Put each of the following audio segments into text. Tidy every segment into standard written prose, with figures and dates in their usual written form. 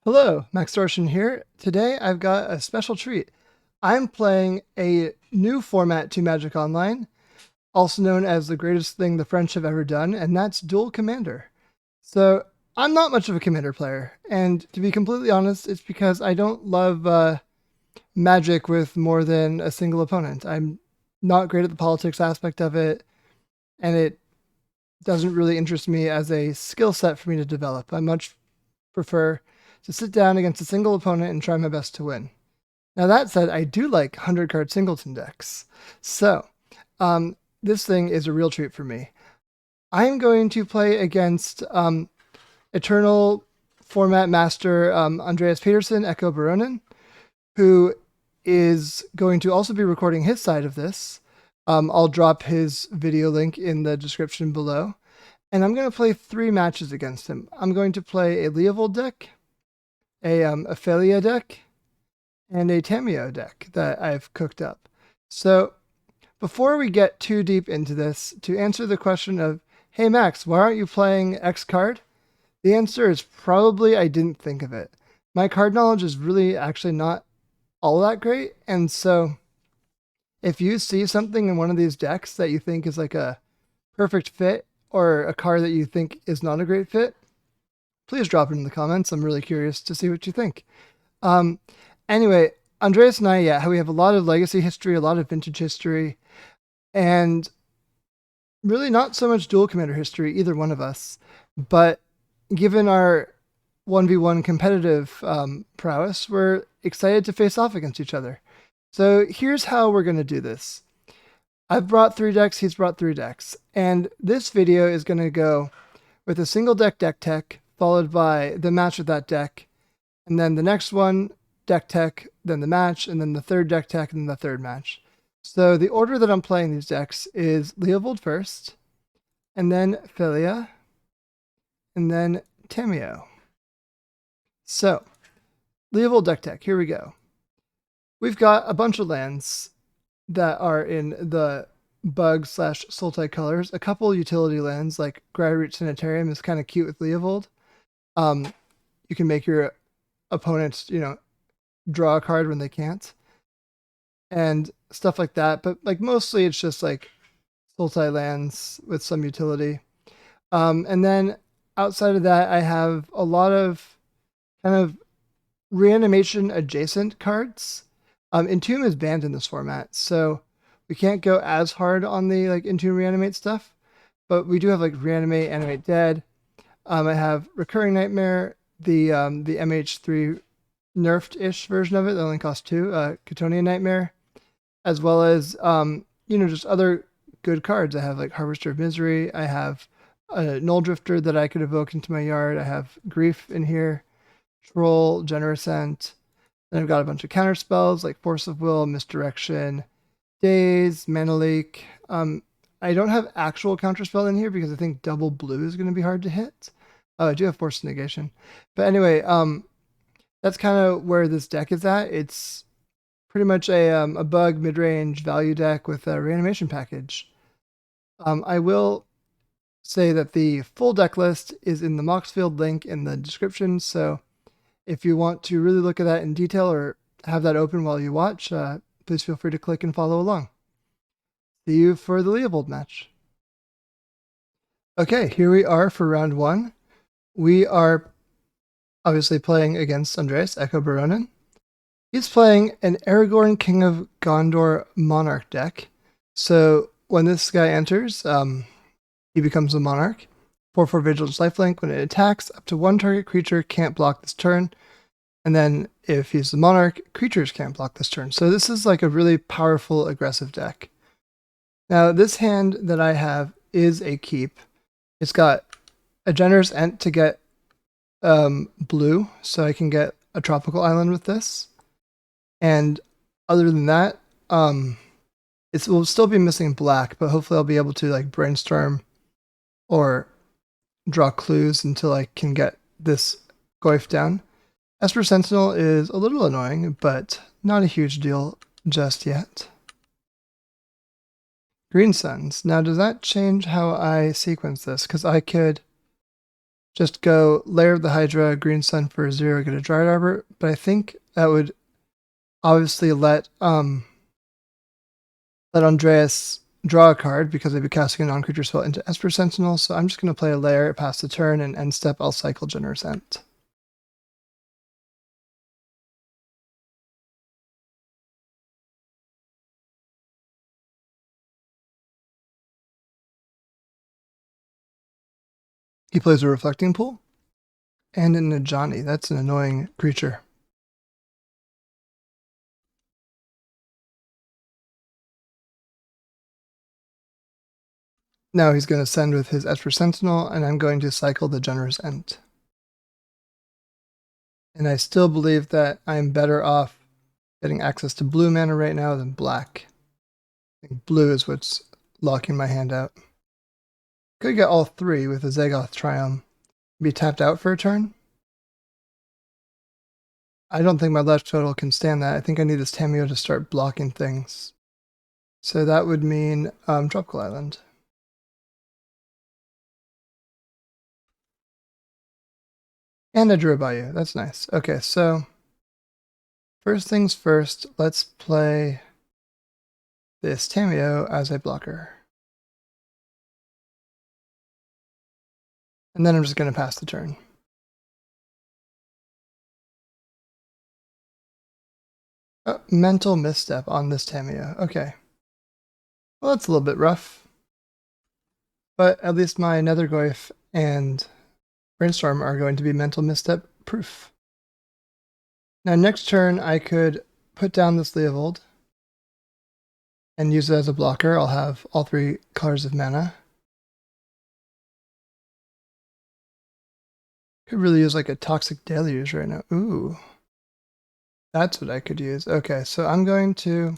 Hello, Maxtortion here. Today I've got a special treat. I'm playing a new format to Magic Online, also known as the greatest thing the French have ever done, and that's Duel Commander. So I'm not much of a Commander player, and to be completely honest, it's because I don't love Magic with more than a single opponent. I'm not great at the politics aspect of it, and it doesn't really interest me as a skill set for me to develop. I much prefer to sit down against a single opponent and try my best to win. Now, that said, I do like 100 card singleton decks. So, this thing is a real treat for me. I'm going to play against Eternal Format Master Andreas Peterson, Ecobaronen, who is going to also be recording his side of this. I'll drop his video link in the description below. And I'm going to play 3 matches against him. I'm going to play a Leovold deck, a Phelia deck, and a Tamiyo deck that I've cooked up. So before we get too deep into this, to answer the question of, hey Max, why aren't you playing X card? The answer is probably I didn't think of it. My card knowledge is really actually not all that great, and so if you see something in one of these decks that you think is like a perfect fit, or a card that you think is not a great fit, please drop it in the comments. I'm really curious to see what you think. Anyway, Andreas and I, we have a lot of legacy history, a lot of vintage history, and really not so much dual commander history, either one of us. But given our 1v1 competitive prowess, we're excited to face off against each other. So here's how we're going to do this. I've brought 3 decks, he's brought 3 decks, and this video is going to go with a single deck tech, followed by the match with that deck, and then the next one, deck tech, then the match, and then the third deck tech, and then the third match. So the order that I'm playing these decks is Leovold first, and then Phelia, and then Tamiyo. So, Leovold deck tech, here we go. We've got a bunch of lands that are in the bug/Sultai colors. A couple utility lands like Gyroot Sanitarium is kind of cute with Leovold. You can make your opponents, draw a card when they can't, and stuff like that. But like mostly it's just like Sultai lands with some utility. And then outside of that, I have a lot of kind of reanimation adjacent cards. Entomb is banned in this format, so we can't go as hard on the like Entomb reanimate stuff, but we do have like reanimate, animate dead. I have recurring nightmare, the MH3 nerfed-ish version of it that only costs 2, Catonian nightmare, as well as just other good cards. I have like Harvester of Misery. I have a Null Drifter that I could evoke into my yard. I have Grief in here, Troll, Generosent. Then I've got a bunch of counter spells like Force of Will, Misdirection, Daze, Mana Leak. I don't have actual counterspell in here because I think double blue is going to be hard to hit. Oh, I do have Force Negation. But anyway, that's kind of where this deck is at. It's pretty much a bug mid-range value deck with a reanimation package. I will say that the full deck list is in the Moxfield link in the description, so if you want to really look at that in detail or have that open while you watch, please feel free to click and follow along. See you for the Leovold match. Okay, here we are for round 1. We are obviously playing against Andreas Ecobaronen. He's playing an Aragorn King of Gondor Monarch deck. So when this guy enters, he becomes a Monarch. 4/4 Vigilance Lifelink. When it attacks, up to 1 target creature can't block this turn. And then if he's the Monarch, creatures can't block this turn. So this is like a really powerful, aggressive deck. Now, this hand that I have is a keep. It's got a generous Ent to get blue, so I can get a tropical island with this. And other than that, it will still be missing black, but hopefully I'll be able to like brainstorm or draw clues until I can get this Goyf down. Esper Sentinel is a little annoying, but not a huge deal just yet. Green Suns. Now, does that change how I sequence this? Because I could just go Lair of the Hydra, Green Sun for 0, get a Dryad Arbor, but I think that would obviously let Andreas draw a card because I'd be casting a non-creature spell into Esper Sentinel, so I'm just going to play a Lair, pass the turn, and end step I'll cycle Generous Ent. He plays a Reflecting Pool and an Ajani. That's an annoying creature. Now he's going to send with his Esper Sentinel, and I'm going to cycle the Generous Ent. And I still believe that I'm better off getting access to blue mana right now than black. I think blue is what's locking my hand out. Could get all 3 with a Zagoth Triumph. Be tapped out for a turn. I don't think my left total can stand that. I think I need this Tamiyo to start blocking things. So that would mean Tropical Island. And I drew a Bayou. That's nice. Okay, so first things first, let's play this Tamiyo as a blocker. And then I'm just going to pass the turn. Oh, mental misstep on this Tamiyo. Okay. Well, that's a little bit rough. But at least my Nethergoyf and Brainstorm are going to be mental misstep proof. Now next turn I could put down this Leovold and use it as a blocker. I'll have all 3 colors of mana. Could really use like a Toxic Deluge right now. Ooh. That's what I could use. Okay, so I'm going to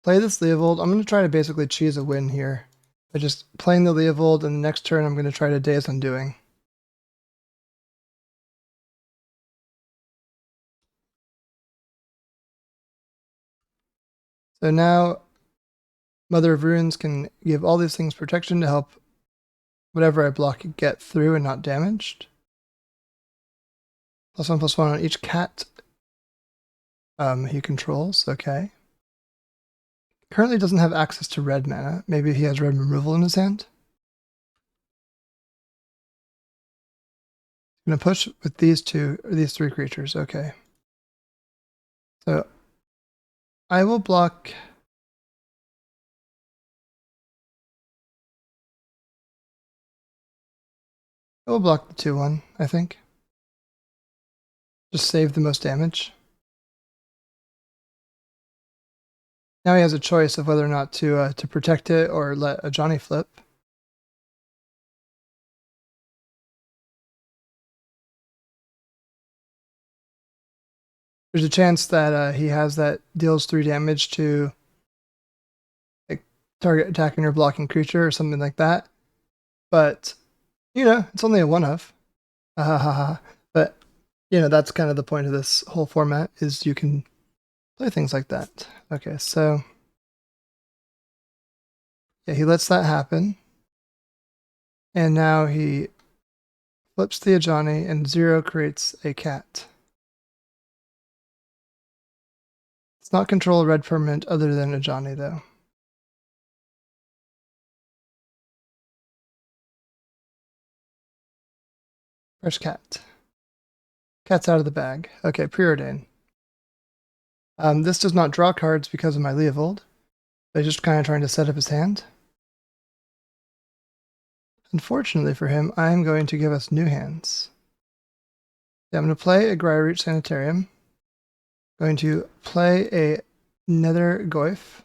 play this Leovold. I'm going to try to basically cheese a win here by just playing the Leovold, and the next turn I'm going to try to Days Undoing. So now Mother of Runes can give all these things protection to help whatever I block get through and not damaged. +1/+1 on each cat he controls. Okay. Currently doesn't have access to red mana. Maybe he has red removal in his hand. I'm going to push with these 3 creatures. Okay. So I will block. I will block the 2/1, I think. Just save the most damage. Now he has a choice of whether or not to protect it or let a Johnny flip. There's a chance that he has that deals 3 damage to like target attacking or blocking creature or something like that. But you know, it's only a 1-of. But you know, that's kind of the point of this whole format, is you can play things like that. Okay, so yeah, he lets that happen. And now he flips the Ajani, and 0 creates a cat. It's not control a red permanent other than Ajani, though. Fresh cat. Cat's out of the bag. Okay, Preordain. This does not draw cards because of my Leovold. But he's just kind of trying to set up his hand. Unfortunately for him, I'm going to give us new hands. Yeah, I'm going to play a Gryreach Sanitarium. Going to play a Nethergoyf.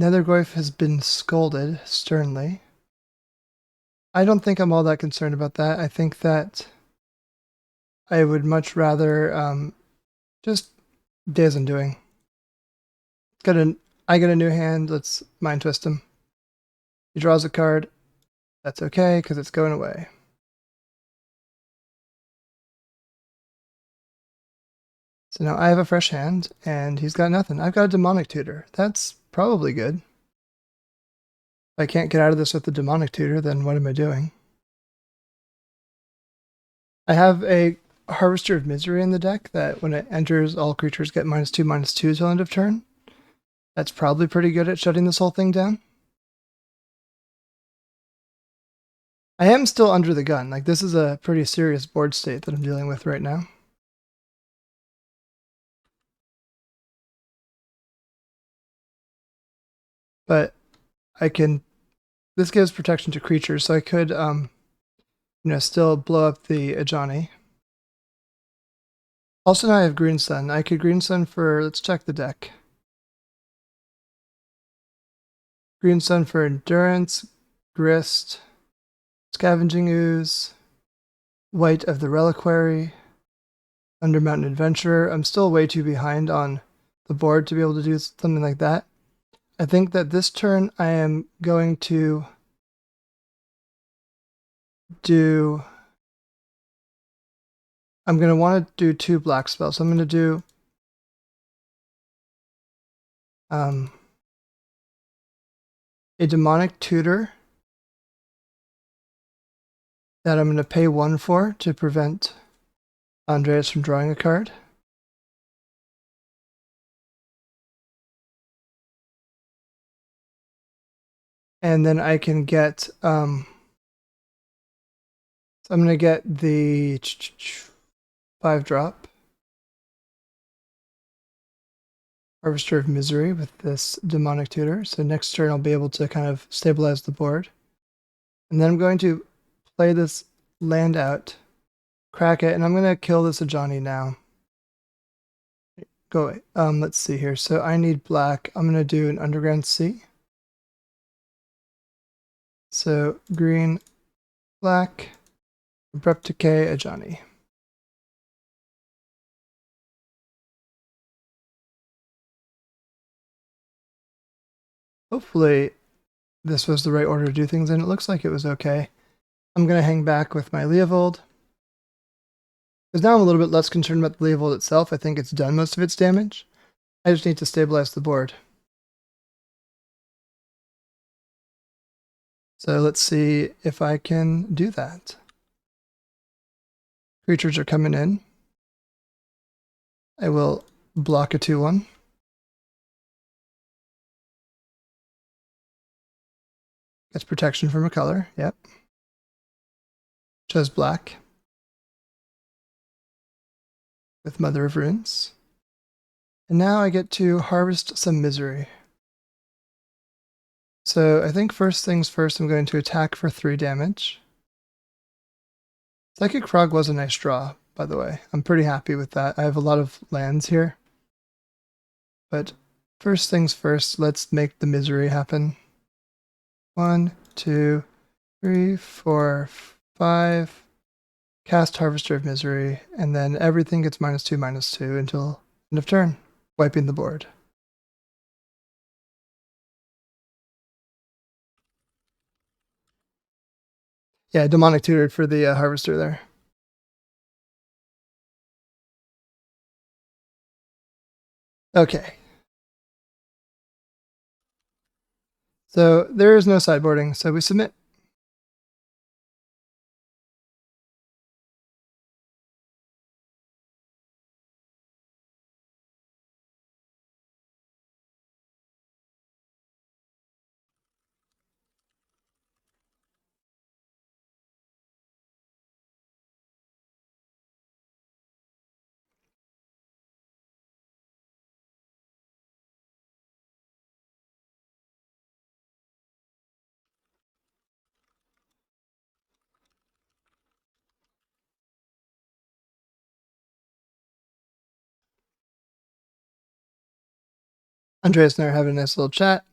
Nethergoyf has been scolded sternly. I don't think I'm all that concerned about that. I think that I would much rather just Days Undoing. I get a new hand. Let's Mind Twist him. He draws a card. That's okay, because it's going away. So now I have a fresh hand, and he's got nothing. I've got a Demonic Tutor. That's probably good. I can't get out of this with the Demonic Tutor, then what am I doing? I have a Harvester of Misery in the deck that when it enters, all creatures get -2/-2 till end of turn. That's probably pretty good at shutting this whole thing down. I am still under the gun. Like, this is a pretty serious board state that I'm dealing with right now. But I can, this gives protection to creatures, so I could, still blow up the Ajani. Also now I have Green Sun. I could Green Sun for, let's check the deck. Green Sun for Endurance, Grist, Scavenging Ooze, White of the Reliquary, Undermountain Adventurer. I'm still way too behind on the board to be able to do something like that. I think that this turn I am going to do... I'm going to want to do 2 black spells. So I'm going to do... a Demonic Tutor that I'm going to pay 1 for to prevent Andreas from drawing a card. And then I can get, so I'm going to get the 5-drop Harvester of Misery with this Demonic Tutor. So next turn I'll be able to kind of stabilize the board. And then I'm going to play this land out, crack it, and I'm going to kill this Ajani now. Go away. Let's see here. So I need black. I'm going to do an Underground Sea. So green, black, Abrupt Decay, Ajani. Hopefully this was the right order to do things, and it looks like it was okay. I'm going to hang back with my Leovold. Because now I'm a little bit less concerned about the Leovold itself. I think it's done most of its damage. I just need to stabilize the board. So let's see if I can do that. Creatures are coming in. I will block a 2/1. Gets protection from a color, yep. Chose black. With Mother of Runes. And now I get to harvest some misery. So I think first things first, I'm going to attack for 3 damage. Psychic Frog was a nice draw, by the way. I'm pretty happy with that. I have a lot of lands here. But first things first, let's make the misery happen. 1, 2, 3, 4, 5. Cast Harvester of Misery, and then everything gets -2/-2 until end of turn, wiping the board. Yeah, Demonic Tutored for the Harvester there. Okay. So there is no sideboarding, so we submit. Andreas and I are having a nice little chat.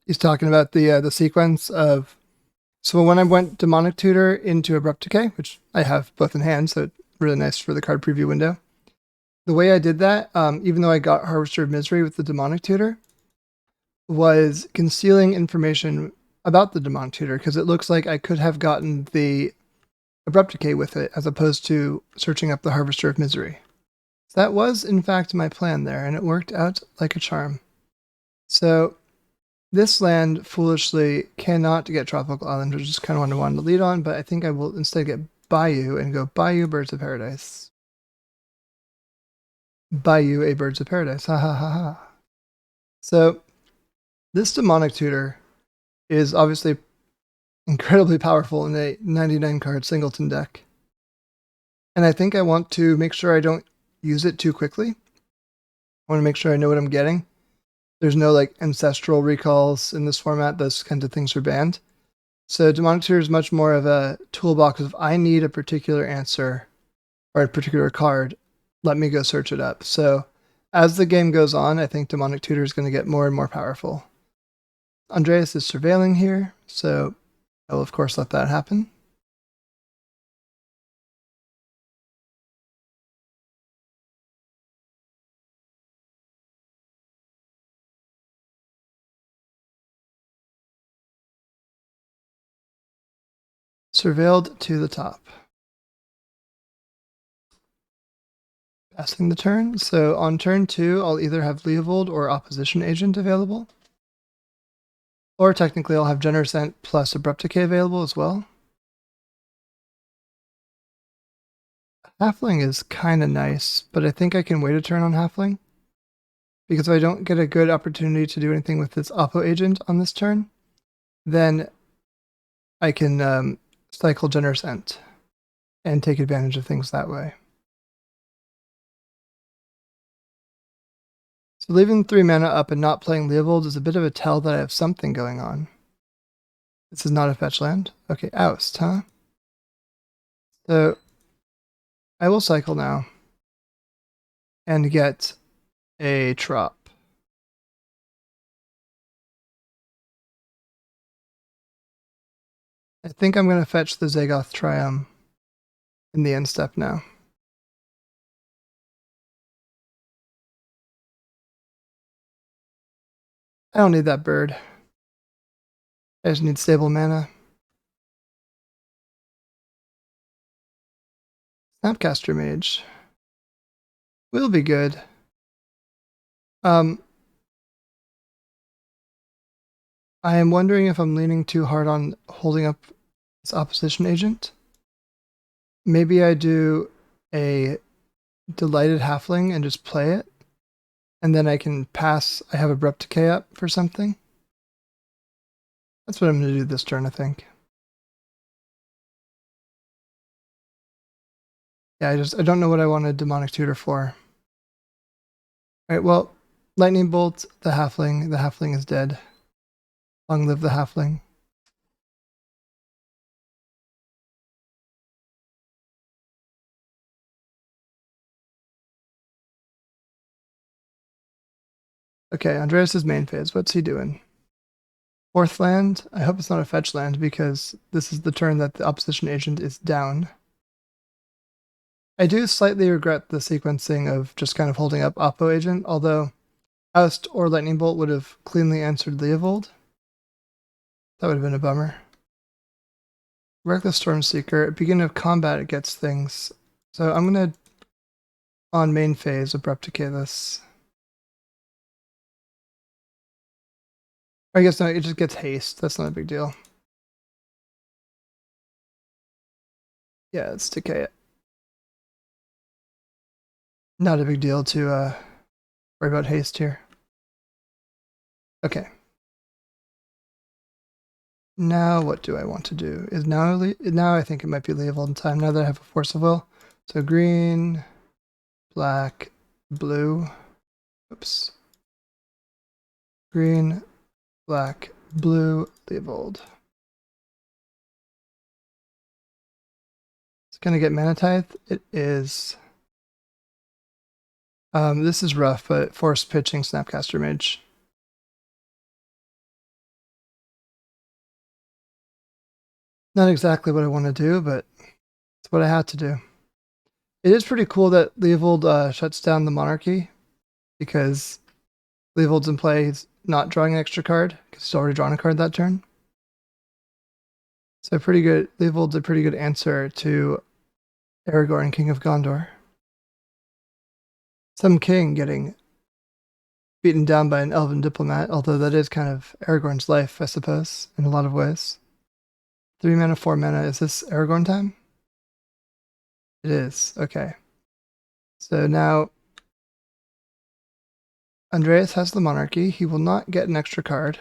He's talking about the sequence of, so when I went Demonic Tutor into Abrupt Decay, which I have both in hand, so it's really nice for the card preview window. The way I did that, even though I got Harvester of Misery with the Demonic Tutor, was concealing information about the Demonic Tutor, because it looks like I could have gotten the Abrupt Decay with it, as opposed to searching up the Harvester of Misery. So that was, in fact, my plan there, and it worked out like a charm. So This land foolishly cannot get Tropical Island, which is kind of what I wanted to lead on, but I think I will instead get Bayou and go Bayou Birds of Paradise. Bayou a Birds of Paradise. Ha ha ha ha. So this Demonic Tutor is obviously incredibly powerful in a 99 card singleton deck. And I think I want to make sure I don't use it too quickly. I want to make sure I know what I'm getting. There's no like ancestral recalls in this format. Those kinds of things are banned. So Demonic Tutor is much more of a toolbox of I need a particular answer or a particular card. Let me go search it up. So as the game goes on, I think Demonic Tutor is going to get more and more powerful. Andreas is surveilling here, so I will of course let that happen. Surveilled to the top. Passing the turn. So on turn 2, I'll either have Leovold or Opposition Agent available. Or technically I'll have Generous Ent plus Abrupt Decay available as well. Halfling is kind of nice, but I think I can wait a turn on Halfling. Because if I don't get a good opportunity to do anything with this Oppo Agent on this turn, then I can cycle Generous Ent and take advantage of things that way. So leaving 3 mana up and not playing Leovold is a bit of a tell that I have something going on. This is not a fetch land. Okay, Oust, huh? So I will cycle now and get a Trop. I think I'm going to fetch the Zagoth Triumph in the end step now. I don't need that bird. I just need stable mana. Snapcaster Mage will be good. I am wondering if I'm leaning too hard on holding up this Opposition Agent. Maybe I do a Delighted Halfling and just play it. And then I can pass, I have Abrupt Decay up for something. That's what I'm going to do this turn, I think. Yeah, I don't know what I want a Demonic Tutor for. Alright, well, Lightning Bolt, the Halfling. The Halfling is dead. Long live the Halfling. Okay, Andreas' main phase. What's he doing? 4th land. I hope it's not a fetch land because this is the turn that the Opposition Agent is down. I do slightly regret the sequencing of just kind of holding up Oppo Agent, although Oust or Lightning Bolt would have cleanly answered Leovold. That would have been a bummer. Reckless Stormseeker. At beginning of combat, it gets things. So I'm going to, on main phase, Abrupt Decay this. I guess no, it just gets haste. That's not a big deal. Yeah, let's decay it. Not a big deal to worry about haste here. Okay. Now what do I want to do? Is now I think it might be Leovold in time, now that I have a Force of Will. So green, black, blue. Oops. Green, black, blue, Leovold. It's gonna get Mana Tithe. It is. This is rough, but force pitching Snapcaster Mage. Not exactly what I want to do, but it's what I had to do. It is pretty cool that Leovold shuts down the Monarchy, because Leovold's in play, he's not drawing an extra card, because he's already drawn a card that turn. So pretty good. Leovold's a pretty good answer to Aragorn, King of Gondor. Some king getting beaten down by an elven diplomat, although that is kind of Aragorn's life, I suppose, in a lot of ways. 3 mana, 4 mana. Is this Aragorn time? It is. Okay. So now Andreas has the monarchy. He will not get an extra card.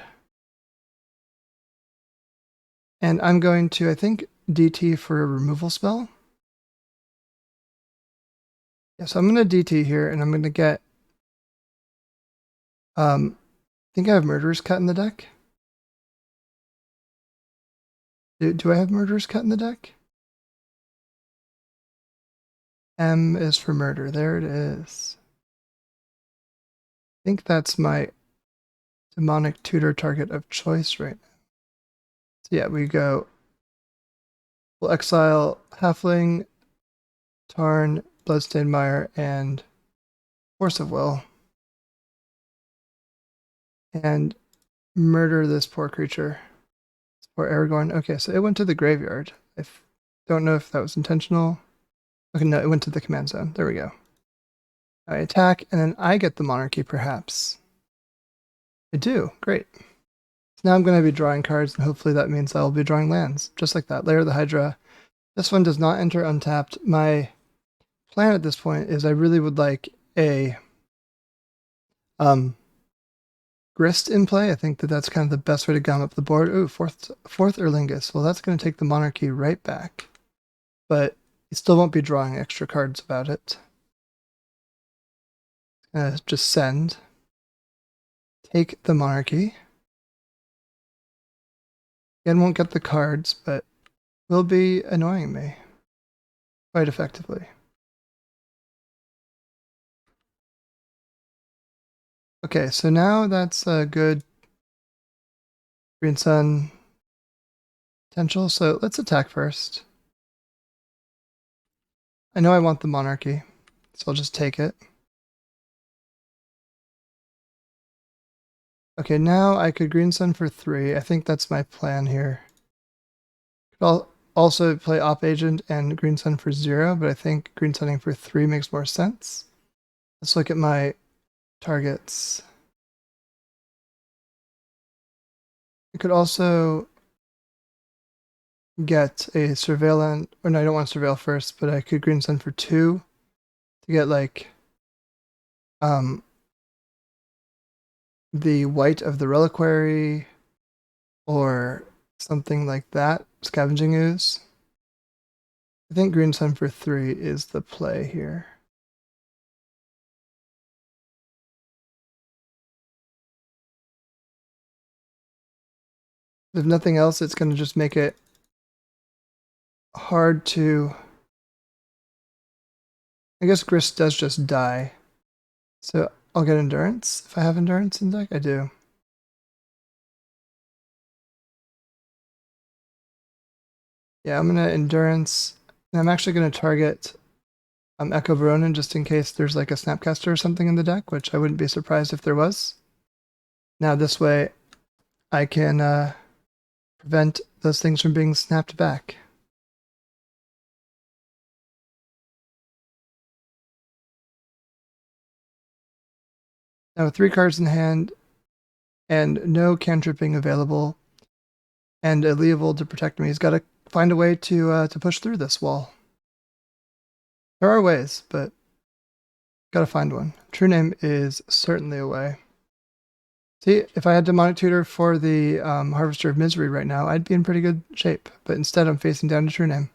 And I'm going to, I think, DT for a removal spell. Yeah, so I'm going to DT here, and I'm going to get... I think I have Murderer's Cut in the deck. Do I have Murderer's Cut in the deck? M is for murder. There it is. I think that's my demonic tutor target of choice right now. So yeah, we go... We'll exile Halfling, Tarn, Bloodstained Mire, and Force of Will. And murder this poor creature. This poor Aragorn. Okay, so it went to the graveyard. I don't know if that was intentional. Okay, no, it went to the command zone. There we go. I attack, and then I get the monarchy, perhaps. I do. Great. So now I'm going to be drawing cards, and hopefully that means I'll be drawing lands. Just like that. Lair of the Hydra. This one does not enter untapped. My plan at this point is I really would like a Grist in play. I think that that's kind of the best way to gum up the board. Ooh, fourth Erlingus. Well, that's going to take the monarchy right back. But you still won't be drawing extra cards about it. Just send. Take the monarchy. Again, won't get the cards, but will be annoying me quite effectively. Okay, so now that's a good Green Sun potential. So let's attack first. I know I want the monarchy, so I'll just take it. Okay, now I could Green Sun for 3. I think that's my plan here. I'll also play Op Agent and Green Sun for 0, but I think Green Sunning for 3 makes more sense. Let's look at my targets. I could also get a Surveillance, or no, I don't want to Surveil first, but I could Green Sun for 2 to get like the White of the Reliquary or something like that, Scavenging Ooze. I think Green Sun for 3 is the play here. If nothing else, it's going to just make it hard to... I guess Grist does just die. So I'll get Endurance. If I have Endurance in deck, I do. Yeah, I'm going to Endurance. And I'm actually going to target Ecobaronen just in case there's like a Snapcaster or something in the deck, which I wouldn't be surprised if there was. Now this way I can prevent those things from being snapped back. Now with 3 cards in hand and no cantripping available and a Leovold to protect me, he's got to find a way to push through this wall. There are ways, but got to find one. True Name is certainly a way. See, if I had Demonic Tutor for the Harvester of Misery right now, I'd be in pretty good shape, but instead I'm facing down to True Name.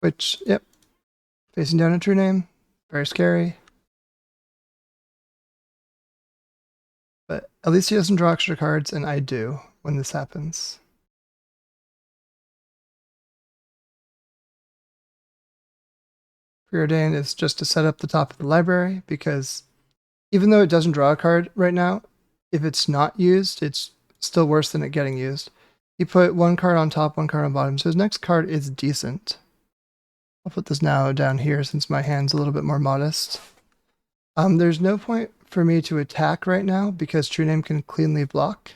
Which, yep, facing down a True Name, very scary. But at least he doesn't draw extra cards, and I do when this happens. Preordain is just to set up the top of the library, because even though it doesn't draw a card right now, if it's not used, it's still worse than it getting used. He put 1 card on top, 1 card on bottom, so his next card is decent. I'll put this now down here since my hand's a little bit more modest. There's no point for me to attack right now because True Name can cleanly block.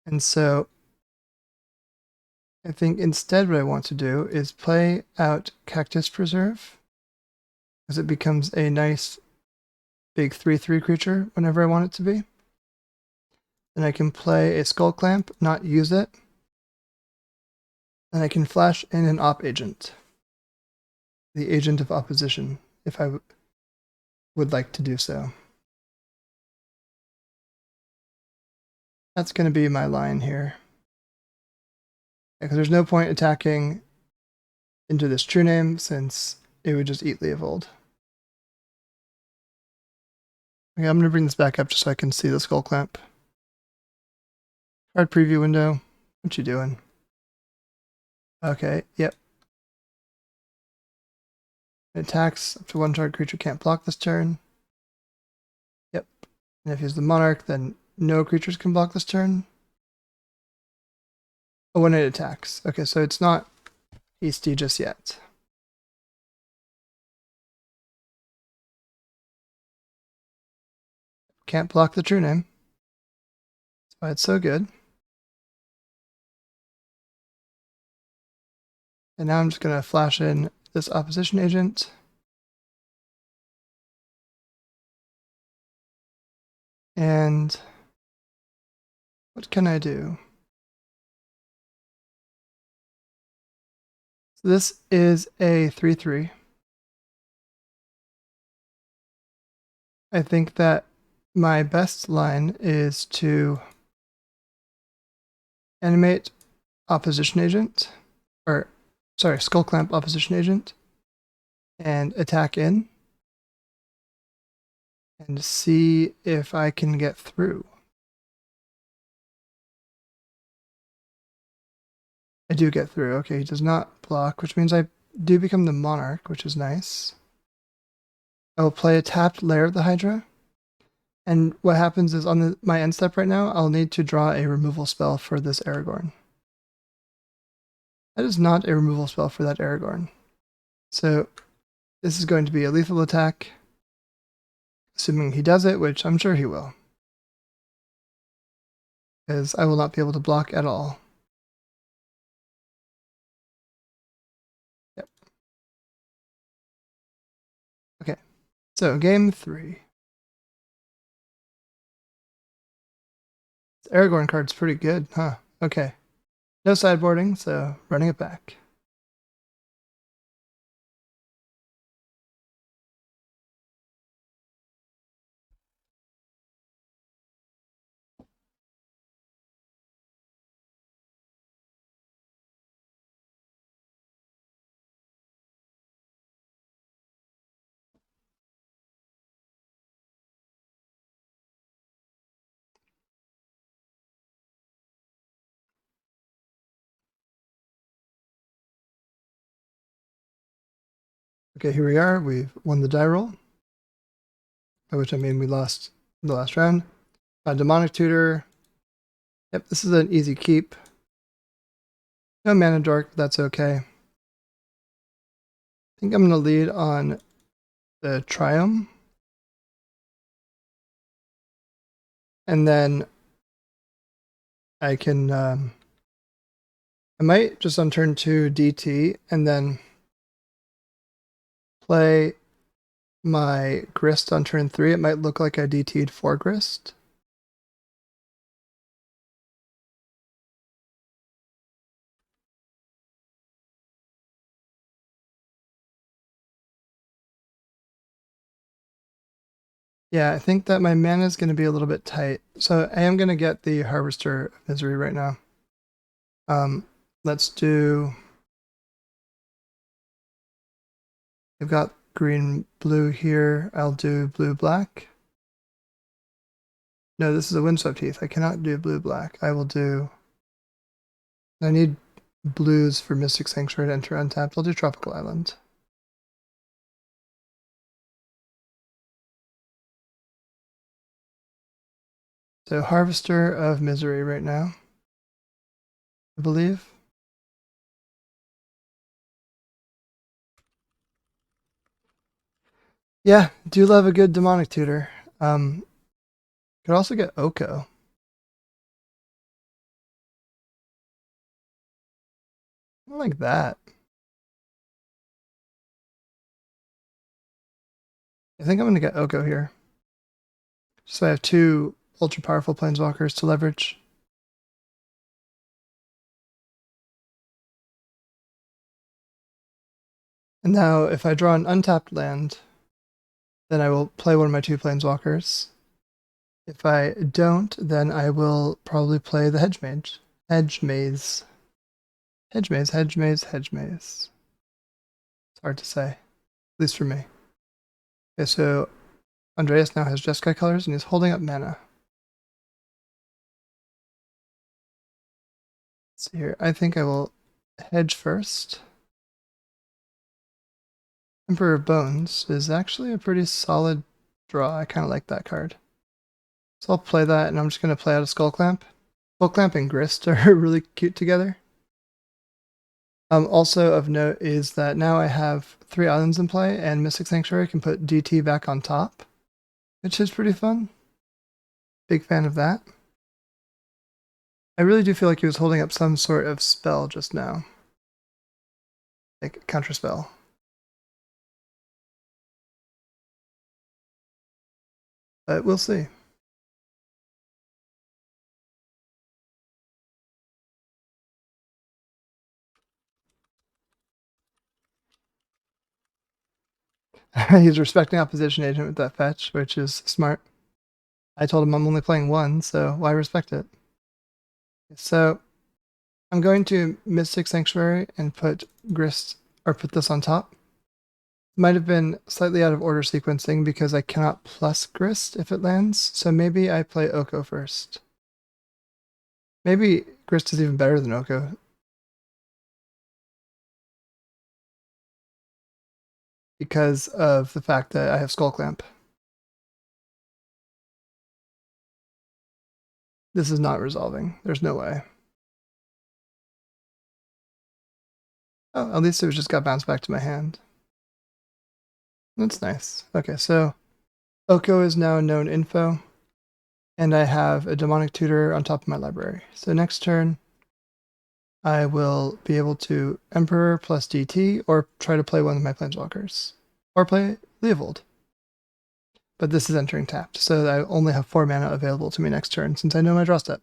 And so I think instead what I want to do is play out Cactus Preserve. because it becomes a nice big 3/3 creature whenever I want it to be. Then I can play a Skull Clamp, not use it. And I can flash in an op agent, the agent of opposition, if I would like to do so. That's going to be my line here. Because there's no point attacking into this true name since it would just eat Leovold. Okay, I'm going to bring this back up just so I can see the Skull Clamp. Card preview window. What you doing? Okay, yep. It attacks up to one target creature can't block this turn. Yep. And if he's the Monarch, then no creatures can block this turn. Oh, when it attacks. Okay, so it's not hasty just yet. Can't block the true name. That's why it's so good. And now I'm just going to flash in this opposition agent. And what can I do? So this is a 3/3. I think that my best line is to animate opposition agent, or sorry, Skull Clamp opposition agent, and attack in, and see if I can get through. I do get through. Okay, he does not block, which means I do become the Monarch, which is nice. I will play a tapped Lair of the Hydra. And what happens is on my end step right now, I'll need to draw a removal spell for this Aragorn. That is not a removal spell for that Aragorn. So this is going to be a lethal attack, assuming he does it, which I'm sure he will. Because I will not be able to block at all. Yep. Okay, so game 3. This Aragorn card's pretty good, huh? Okay. No sideboarding, so running it back. Okay, here we are. We've won the die roll, by which I mean we lost the last round. Demonic Tutor. Yep, this is an easy keep. No mana dork, but that's okay. I think I'm going to lead on the Triumph. And then I can, I might just on turn 2 DT and then play my Grist on turn 3. It might look like I DT'd 4 Grist. Yeah, I think that my mana is going to be a little bit tight. So I am going to get the Harvester of Misery right now. Let's do... I've got green, blue here. I'll do blue, black. No, this is a Windswept Heath. I cannot do blue, black. I will do... I need blues for Mystic Sanctuary to enter untapped. I'll do Tropical Island. So Harvester of Misery right now, I believe. Yeah, do love a good Demonic Tutor. Could also get Oko. I like that. I think I'm going to get Oko here. So I have 2 ultra powerful planeswalkers to leverage. And now if I draw an untapped land, then I will play one of my 2 planeswalkers. If I don't, then I will probably play the Hedge Mage. Hedge Maze. Hedge Maze, Hedge Maze, Hedge Maze. It's hard to say, at least for me. Okay, so Andreas now has Jeskai colors and he's holding up mana. Let's see here. I think I will hedge first. Emperor of Bones is actually a pretty solid draw. I kind of like that card. So I'll play that, and I'm just going to play out a Skull Clamp. Skull Clamp and Grist are really cute together. Also of note is that now I have 3 islands in play, and Mystic Sanctuary can put DT back on top, which is pretty fun. Big fan of that. I really do feel like he was holding up some sort of spell just now. Like counter spell. But we'll see. He's respecting opposition agent with that fetch, which is smart. I told him I'm only playing 1, so why respect it? So I'm going to Mystic Sanctuary and put Grist, or put this on top. Might have been slightly out of order sequencing because I cannot plus Grist if it lands, so maybe I play Oko first. Maybe Grist is even better than Oko. Because of the fact that I have Skull Clamp. This is not resolving. There's no way. Oh, at least it just got bounced back to my hand. That's nice. Okay, so Oko is now known info, and I have a Demonic Tutor on top of my library. So next turn, I will be able to Emperor plus DT, or try to play one of my Planeswalkers, or play Leovold. But this is entering tapped, so I only have 4 mana available to me next turn, since I know my draw step.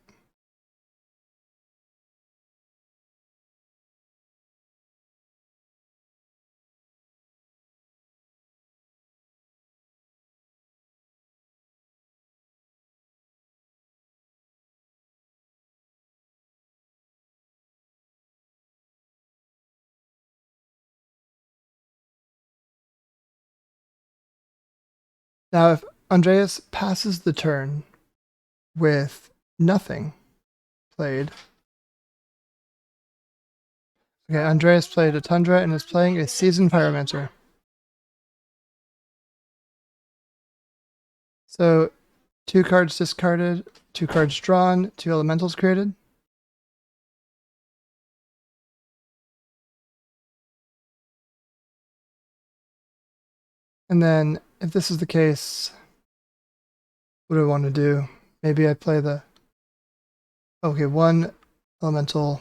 Now, if Andreas passes the turn with nothing played. Okay, Andreas played a Tundra and is playing a Seasoned Pyromancer. So 2 cards discarded, 2 cards drawn, 2 elementals created. And then if this is the case, what do I want to do? Maybe I play the... Okay, 1 elemental.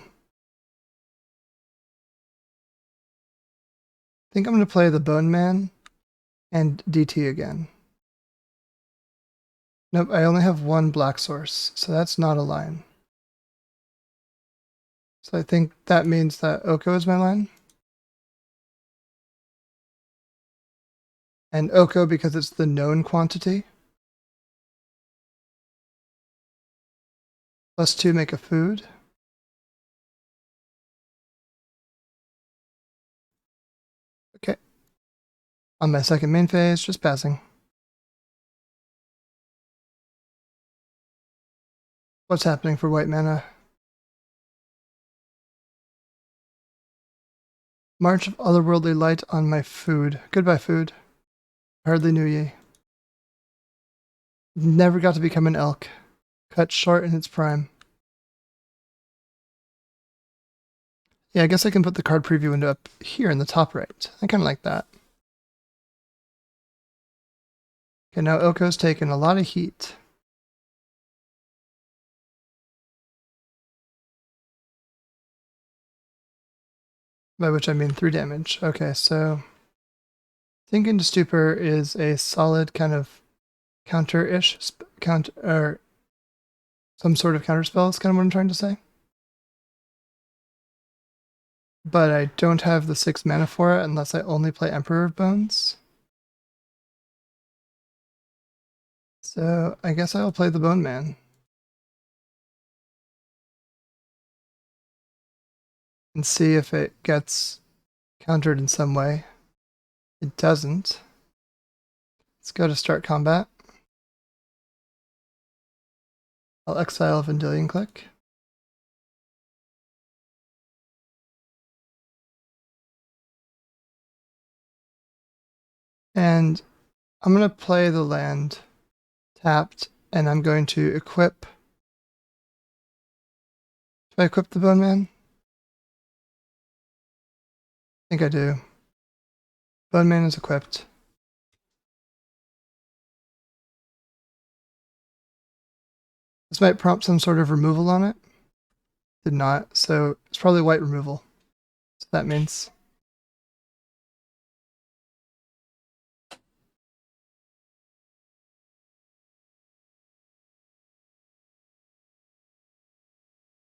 I think I'm going to play the Bone Man and DT again. Nope, I only have 1 black source, so that's not a line. So I think that means that Oko is my line. And Oko because it's the known quantity. +2 make a food. Okay. On my second main phase, just passing. What's happening for white mana? March of Otherworldly Light on my food. Goodbye, food. Hardly knew ye. Never got to become an elk. Cut short in its prime. Yeah, I guess I can put the card preview window up here in the top right. I kind of like that. Okay, now Oko's taken a lot of heat. By which I mean 3 damage. Okay, so Sink into Stupor is a solid kind of counter-ish, or some sort of counter spell is kind of what I'm trying to say. But I don't have the 6 mana for it unless I only play Emperor of Bones. So I guess I will play the Bone Man. And see if it gets countered in some way. It doesn't. Let's go to start combat. I'll exile Vendilion Click. And I'm going to play the land tapped, and I'm going to equip. Do I equip the Bone Man? I think I do. Bone Man is equipped. This might prompt some sort of removal on it. Did not, so it's probably white removal. So that means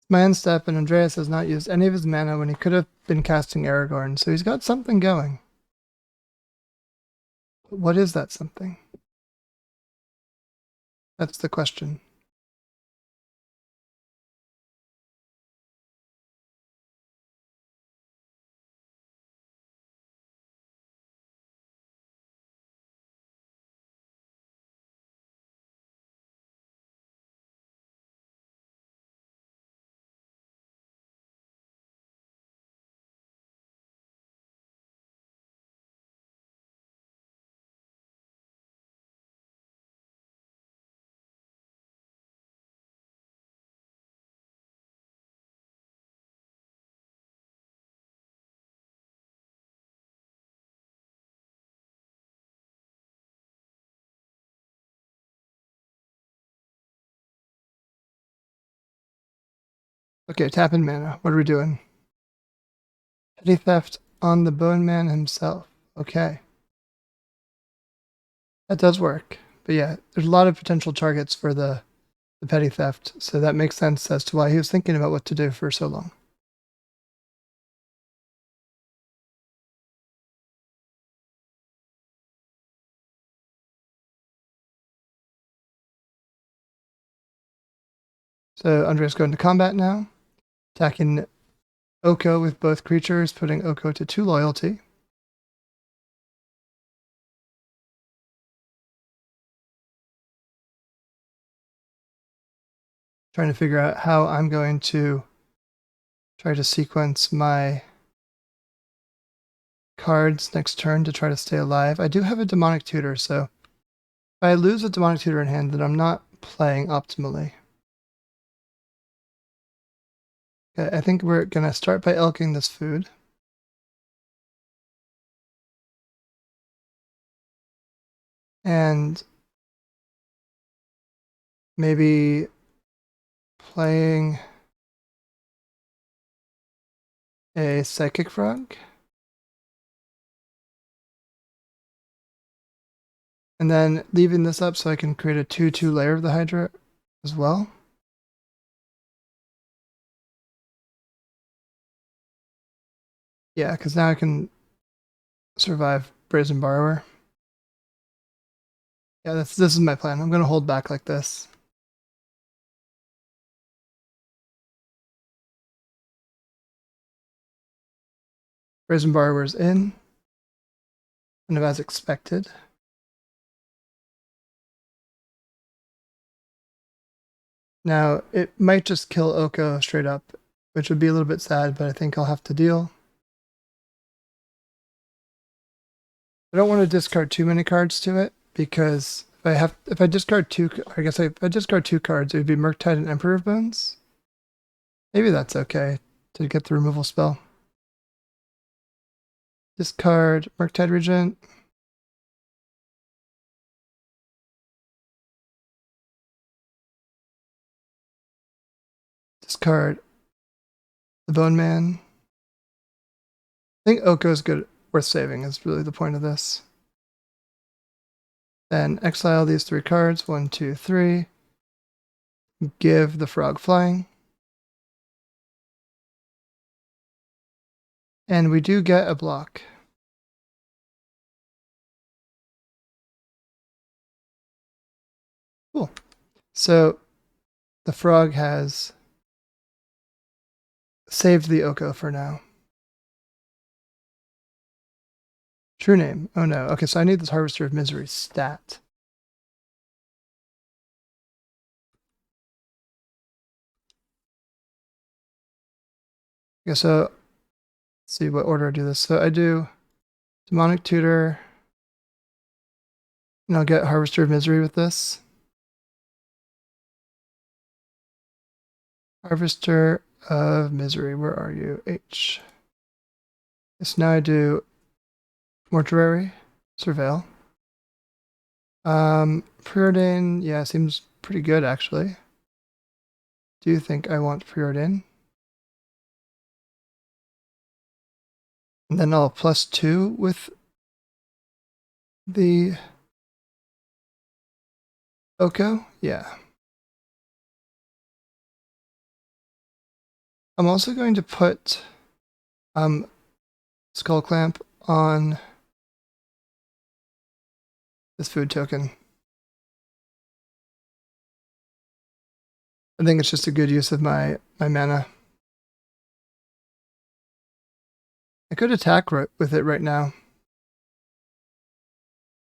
my end step, and Andreas has not used any of his mana when he could have been casting Aragorn, so he's got something going. But what is that something? That's the question. Okay, tap in mana. What are we doing? Petty Theft on the Bone Man himself. Okay. That does work. But yeah, there's a lot of potential targets for the Petty Theft, so that makes sense as to why he was thinking about what to do for so long. So Andre's going to combat now, attacking Oko with both creatures, putting Oko to 2 loyalty. Trying to figure out how I'm going to try to sequence my cards next turn to try to stay alive. I do have a Demonic Tutor, so if I lose a Demonic Tutor in hand, then I'm not playing optimally. Okay, I think we're going to start by elking this food. And maybe playing a Psychic Frog. And then leaving this up so I can create a 2/2 layer of the Hydra as well. Yeah, because now I can survive Brazen Borrower. Yeah, this is my plan. I'm going to hold back like this. Brazen Borrower's in, kind of as expected. Now, it might just kill Oko straight up, which would be a little bit sad, but I think I'll have to deal. I don't want to discard too many cards to it, because if I discard if I discard 2 cards, it would be Murktide and Emperor of Bones. Maybe that's okay to get the removal spell. Discard Murktide Regent. Discard the Bone Man. I think Oko is good, worth saving is really the point of this. Then exile these 3 cards. 1, 2, 3. Give the frog flying. And we do get a block. Cool. So the frog has saved the Oko for now. True name. Oh no. Okay, so I need this Harvester of Misery stat. Okay, so let's see what order I do this. So I do Demonic Tutor, and I'll get Harvester of Misery with this. Harvester of Misery, where are you? H. So now I do Mortuary, Surveil. Preordain, yeah, seems pretty good actually. Do you think I want Preordain? And then I'll +2 with the Oko? Yeah. I'm also going to put Skull Clamp on this food token. I think it's just a good use of my mana. I could attack with it right now,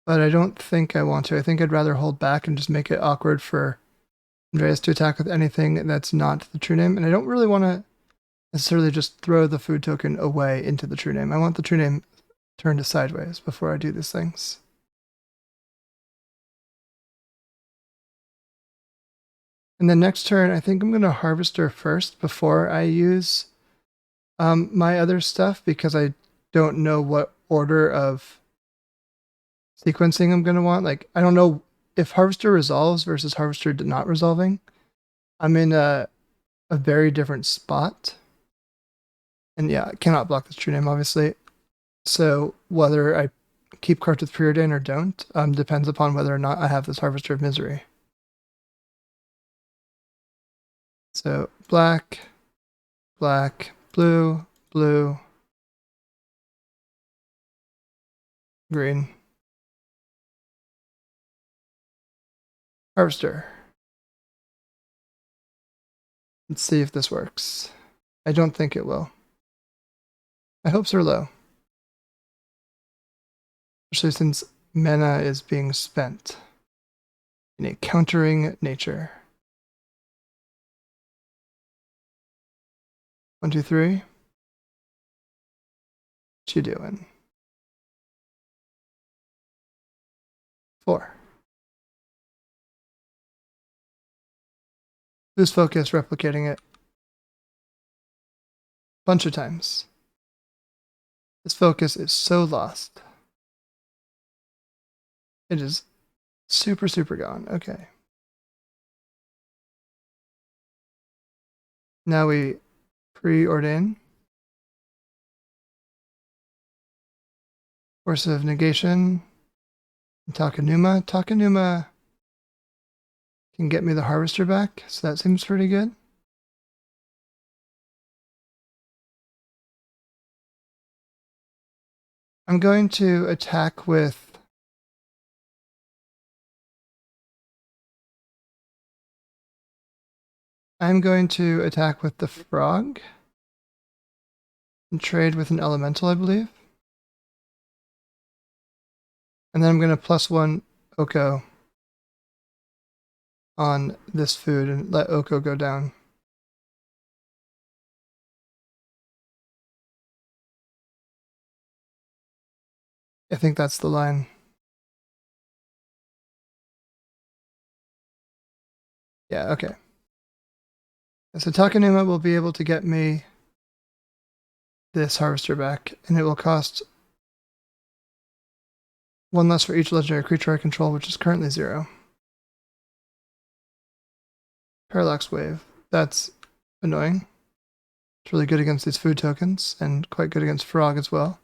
but I don't think I want to. I think I'd rather hold back and just make it awkward for Andreas to attack with anything that's not the true name. And I don't really want to necessarily just throw the food token away into the true name. I want the true name turned to sideways before I do these things. And then next turn, I think I'm going to Harvester first before I use my other stuff, because I don't know what order of sequencing I'm going to want. Like, I don't know if Harvester resolves versus Harvester not resolving. I'm in a very different spot. And yeah, I cannot block this true name, obviously. So whether I keep cards with Preordain or don't depends upon whether or not I have this Harvester of Misery. So black, black, blue, blue, green. Harvester. Let's see if this works. I don't think it will. My hopes are low. Especially since mana is being spent in a countering nature. 1, 2, 3. What you doing? 4. Lose focus, replicating it. Bunch of times. This focus is so lost. It is super, super gone. Okay. Now we preordain. Force of Negation. Takenuma. Takenuma can get me the Harvester back, so that seems pretty good. I'm going to attack with the frog and trade with an elemental, I believe. And then I'm going to +1 Oko on this food and let Oko go down. I think that's the line. Yeah, okay. So Takenuma will be able to get me this Harvester back, and it will cost 1 less for each legendary creature I control, which is currently 0. Parallax Wave. That's annoying. It's really good against these food tokens, and quite good against Frog as well.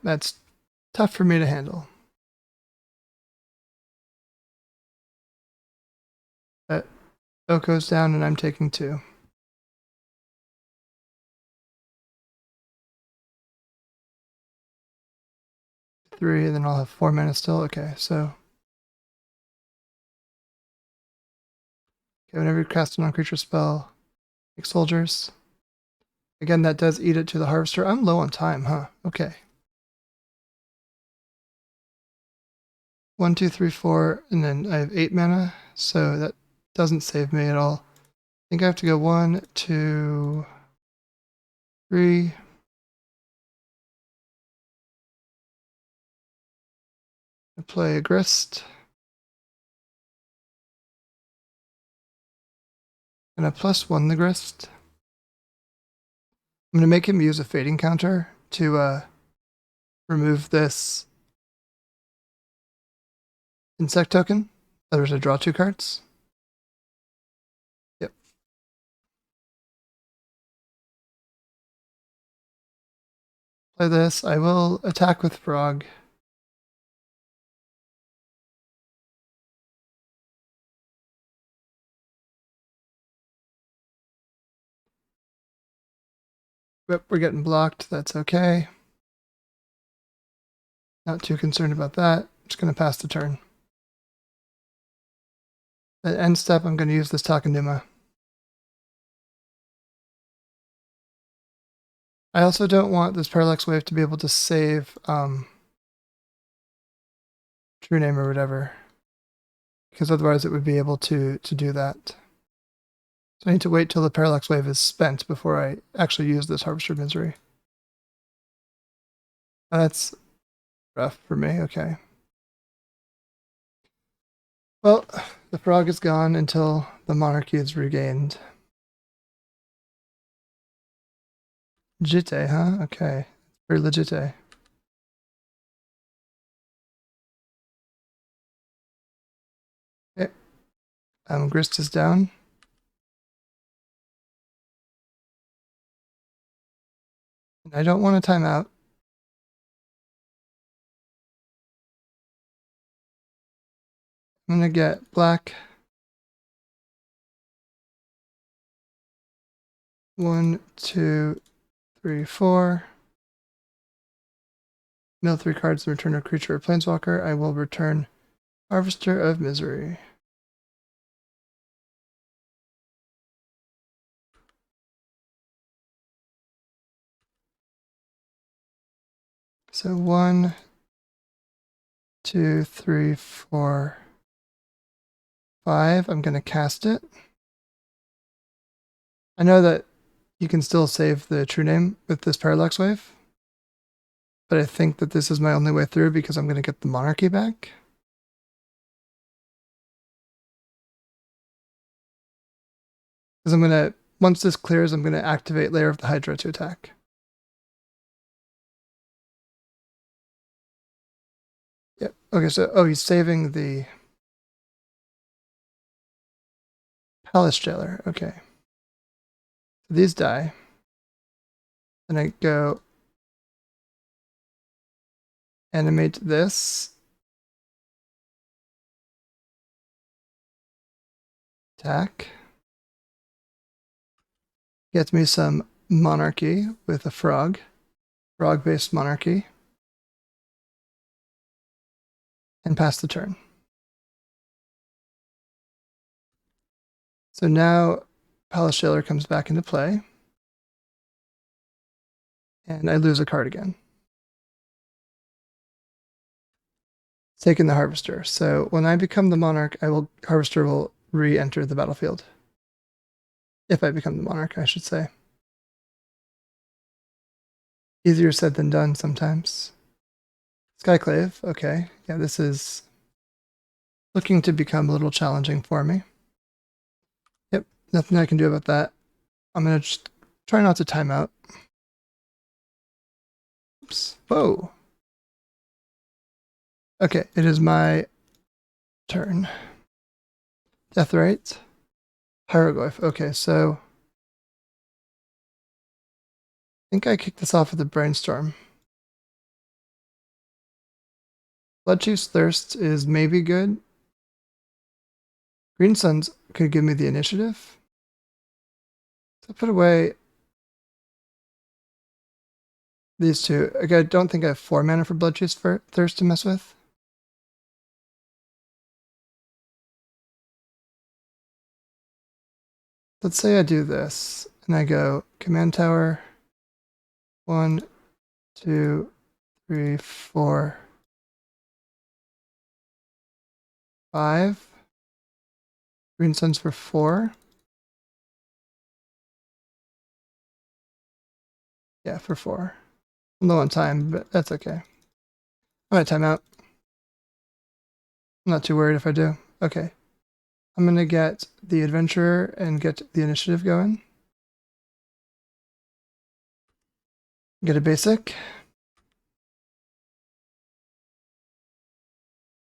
That's tough for me to handle. But Oak goes down and I'm taking 2. Three, and then I'll have 4 mana still. Okay, so whenever you cast a non-creature spell, make soldiers. Again, that does eat it to the harvester. I'm low on time, huh? Okay. 1, 2, 3, 4, and then I have 8 mana, so that doesn't save me at all. I think I have to go 1, 2, 3. I play a Grist. And I +1 the Grist. I'm going to make him use a fading counter to remove this insect token. Otherwise, I draw 2 cards. Yep. Play this. I will attack with Frog. Yep, we're getting blocked. That's okay. Not too concerned about that. Just going to pass the turn. At end step, I'm going to use this Takenuma. I also don't want this Parallax Wave to be able to save True Name or whatever, because otherwise it would be able to do that. So I need to wait till the Parallax Wave is spent before I actually use this Harvester of Misery. That's rough for me, okay. Well, the frog is gone until the monarchy is regained. Jitte, huh? Okay. Very legit. Okay. Grist is down. And I don't want a timeout. I'm gonna get black. 1, 2, 3, 4. Mill 3 cards and return a creature or planeswalker. I will return Harvester of Misery. So 1, 2, 3, 4, 5. I'm going to cast it. I know that you can still save the True Name with this Parallax Wave, but I think that this is my only way through because I'm going to get the monarchy back. Because I'm going to, once this clears, I'm going to activate Lair of the Hydra to attack. Yep. Okay, so, oh, he's saving the Palace Jailer. Okay. So these die. Then I go animate this. Attack. Gets me some monarchy with a frog. Frog-based monarchy. And pass the turn. So now Palace Jailer comes back into play. And I lose a card again. Taking the Harvester. So when I become the Monarch, Harvester will re-enter the battlefield. If I become the Monarch, I should say. Easier said than done sometimes. Skyclave, okay. Yeah, this is looking to become a little challenging for me. Yep, nothing I can do about that. I'm going to just try not to time out. Oops. Whoa. Okay, it is my turn. Deathrite. Hieroglyph. Okay, so I think I kicked this off with a brainstorm. Bloodchief's Thirst is maybe good. Green Suns could give me the initiative. So put away these two. I don't think I have 4 mana for Bloodchief's Thirst to mess with. Let's say I do this, and I go Command Tower, 1, 2, 3, 4, 5. Green Suns for 4. Yeah, for 4. I'm low on time, but that's okay. All right, timeout. I'm not too worried if I do. Okay. I'm going to get the Adventurer and get the initiative going. Get a basic.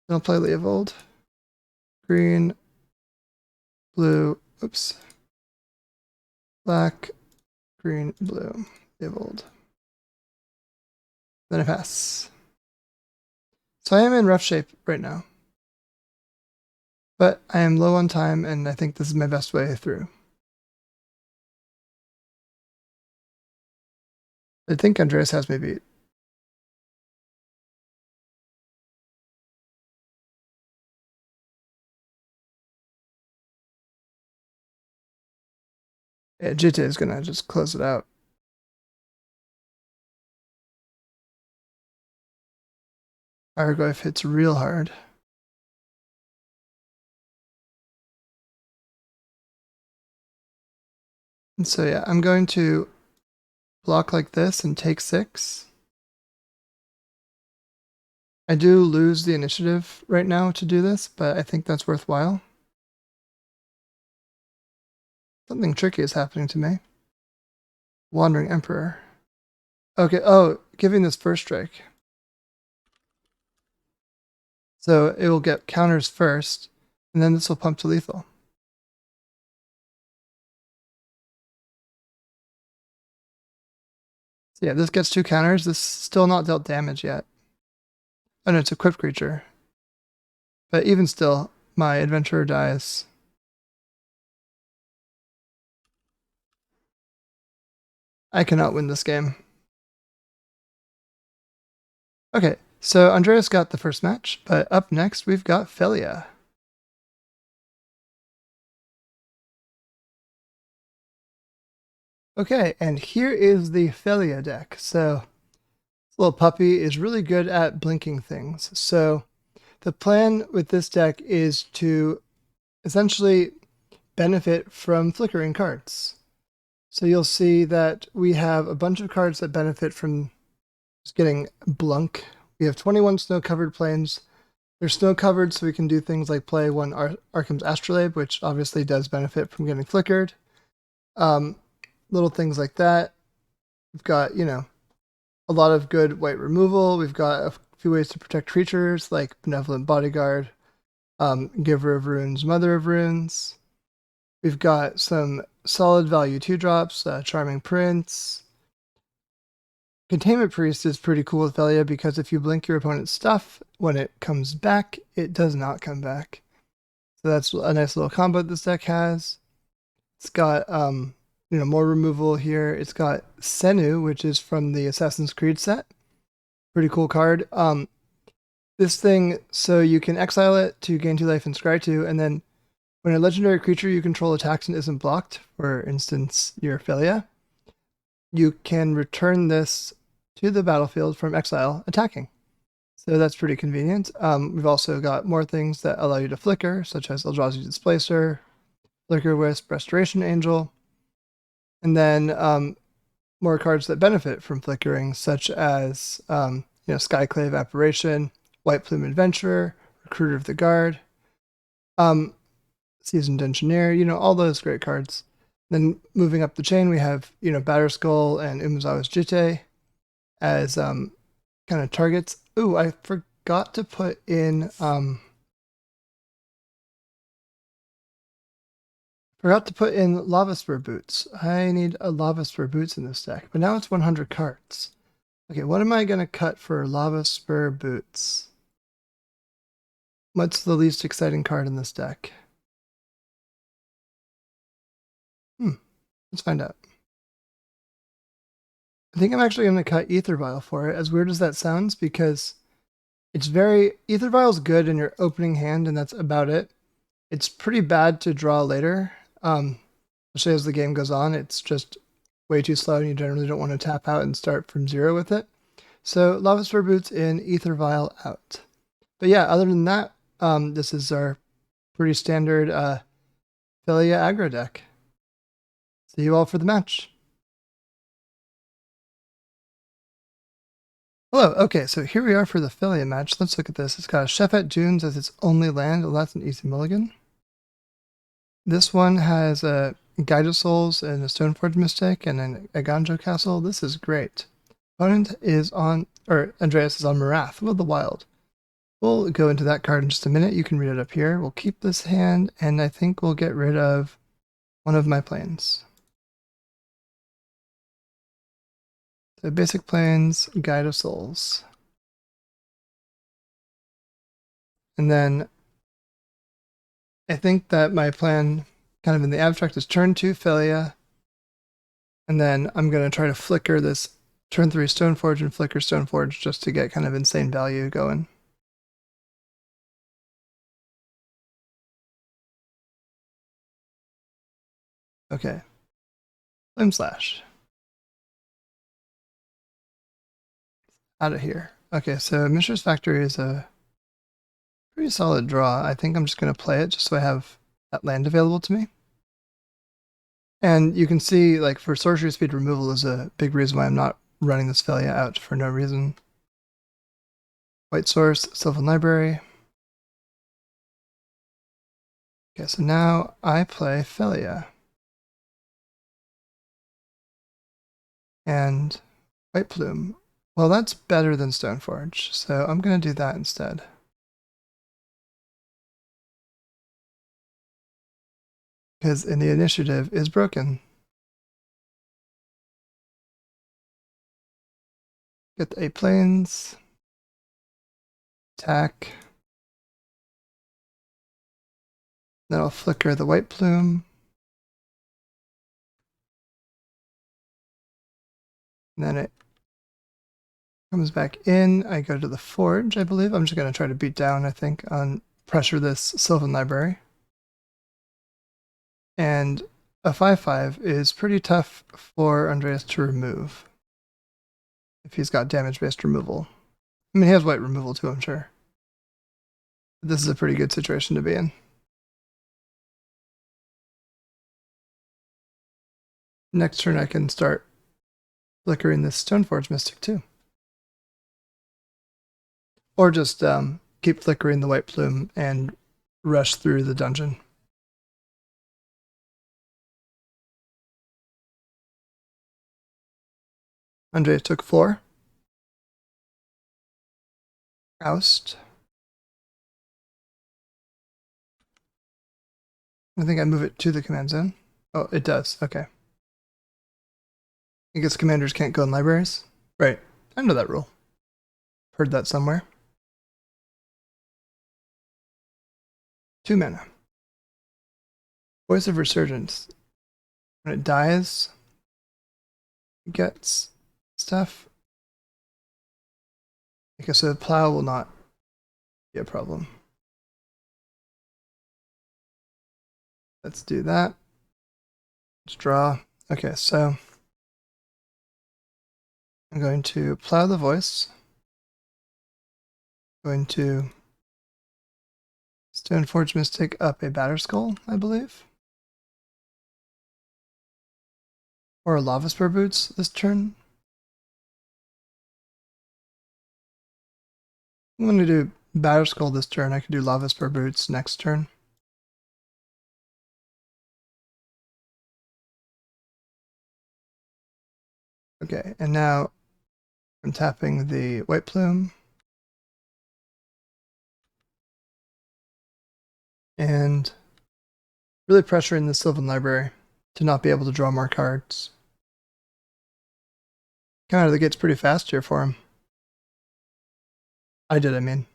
Then I'll play Leovold. Green, blue, oops. Black, green, blue, Leovold. Then I pass. So I am in rough shape right now. But I am low on time, and I think this is my best way through. I think Andreas has me beat. Yeah, Jita is going to just close it out. Aragorn hits real hard. And so yeah, I'm going to block like this and take 6. I do lose the initiative right now to do this, but I think that's worthwhile. Something tricky is happening to me. Wandering Emperor. Okay, oh, giving this first strike. So it will get counters first, and then this will pump to lethal. So yeah, this gets 2 counters. This is still not dealt damage yet. Oh no, it's a equipped creature. But even still, my adventurer dies. I cannot win this game. Okay, so Andreas got the first match, but up next we've got Phelia. Okay, and here is the Phelia deck. So this little puppy is really good at blinking things. So the plan with this deck is to essentially benefit from flickering cards. So you'll see that we have a bunch of cards that benefit from just getting blunk. We have 21 snow-covered plains. They're snow-covered, so we can do things like play one Arkham's Astrolabe, which obviously does benefit from getting flickered. Little things like that. We've got, you know, a lot of good white removal. We've got a few ways to protect creatures, like Benevolent Bodyguard, Giver of Runes, Mother of Runes. We've got some solid value 2-drops, Charming Prince. Containment Priest is pretty cool with Phelia because if you blink your opponent's stuff, when it comes back, it does not come back. So that's a nice little combo this deck has. It's got you know, more removal here. It's got Senu, which is from the Assassin's Creed set. Pretty cool card. This thing, so you can exile it to gain 2 life and scry 2, and then when a legendary creature you control attacks and isn't blocked, for instance, your Phelia, you can return this to the battlefield from exile attacking. So that's pretty convenient. We've also got more things that allow you to flicker, such as Eldrazi Displacer, Flicker Wisp, Restoration Angel, and then more cards that benefit from flickering, such as you know, Skyclave Apparition, White Plume Adventurer, Recruiter of the Guard, Seasoned Engineer, you know, all those great cards. Then moving up the chain, we have, you know, Batterskull and Umezawa's Jitte as kind of targets. Ooh, I forgot to put in Lava Spur Boots. I need a Lava Spur Boots in this deck, but now it's 100 cards. Okay, what am I going to cut for Lava Spur Boots? What's the least exciting card in this deck? Let's find out. I think I'm actually going to cut Ether Vial for it, as weird as that sounds, because it's very... Ether Vial's good in your opening hand, and that's about it. It's pretty bad to draw later, especially as the game goes on. It's just way too slow, and you generally don't want to tap out and start from zero with it. So Lava Spur Boots in, Ether Vial out. But yeah, other than that, this is our pretty standard Phelia aggro deck. See you all for the match. Hello, okay, so here we are for the Phelia match. Let's look at this. It's got a Shefet Dunes as its only land. Well, that's an easy mulligan. This one has a Guide of Souls and a Stoneforge Mystic and a Ganjo Castle. This is great. Opponent is on, or Andreas is on Marath, Will of the Wild. We'll go into that card in just a minute. You can read it up here. We'll keep this hand, and I think we'll get rid of one of my planes. So basic planes, Guide of Souls. And then I think that my plan, kind of in the abstract, is turn 2 Phelia, and then I'm going to try to flicker this turn 3 Stoneforge and flicker Stoneforge just to get kind of insane value going. Okay. Flame Slash. Out of here. Okay, so Mishra's Factory is a pretty solid draw. I think I'm just going to play it just so I have that land available to me. And you can see, like, for sorcery speed removal is a big reason why I'm not running this Phelia out for no reason. White Source, Sylvan Library. Okay, so now I play Phelia. And White Plume. Well, that's better than Stoneforge, so I'm going to do that instead. Because in the initiative is broken. Get the 8 planes. Attack. Then I'll flicker the White Plume. And then it comes back in. I go to the Forge, I believe. I'm just going to try to beat down, I think, on pressure this Sylvan Library. And a 5/5 is pretty tough for Andreas to remove if he's got damage-based removal. I mean, he has white removal too, I'm sure. This is a pretty good situation to be in. Next turn I can start flickering this Stoneforge Mystic too. Or just keep flickering the White Plume and rush through the dungeon. Andreas took 4. Oust. I think I move it to the command zone. Oh, it does. Okay. I guess commanders can't go in libraries. Right. I know that rule. Heard that somewhere. 2 mana. Voice of Resurgence. When it dies, it gets stuff. Okay, so the plow will not be a problem. Let's do that. Let's draw. Okay, so I'm going to plow the voice. Going to Stoneforge Mystic up a Batterskull, I believe. Or a Lava Spur Boots this turn. I'm going to do Batterskull this turn. I can do Lava Spur Boots next turn. Okay, and now I'm tapping the White Plume. And really pressuring the Sylvan Library to not be able to draw more cards. Came out of the gates pretty fast here for him. I mean.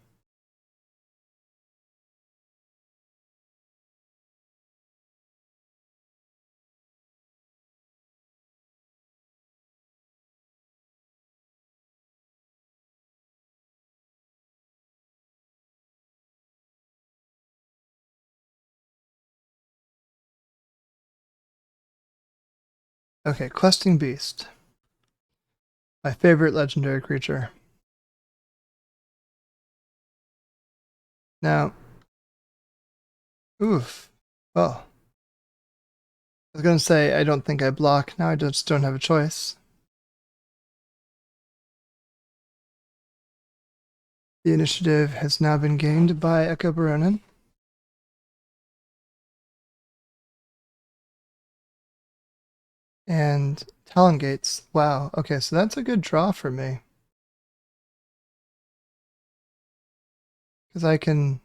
Okay, Questing Beast. My favorite legendary creature. Now, oof. Well, I was going to say I don't think I block. Now I just don't have a choice. The initiative has now been gained by Ecobaronen. And Talon Gates. Wow. Okay, so that's a good draw for me. Because I can...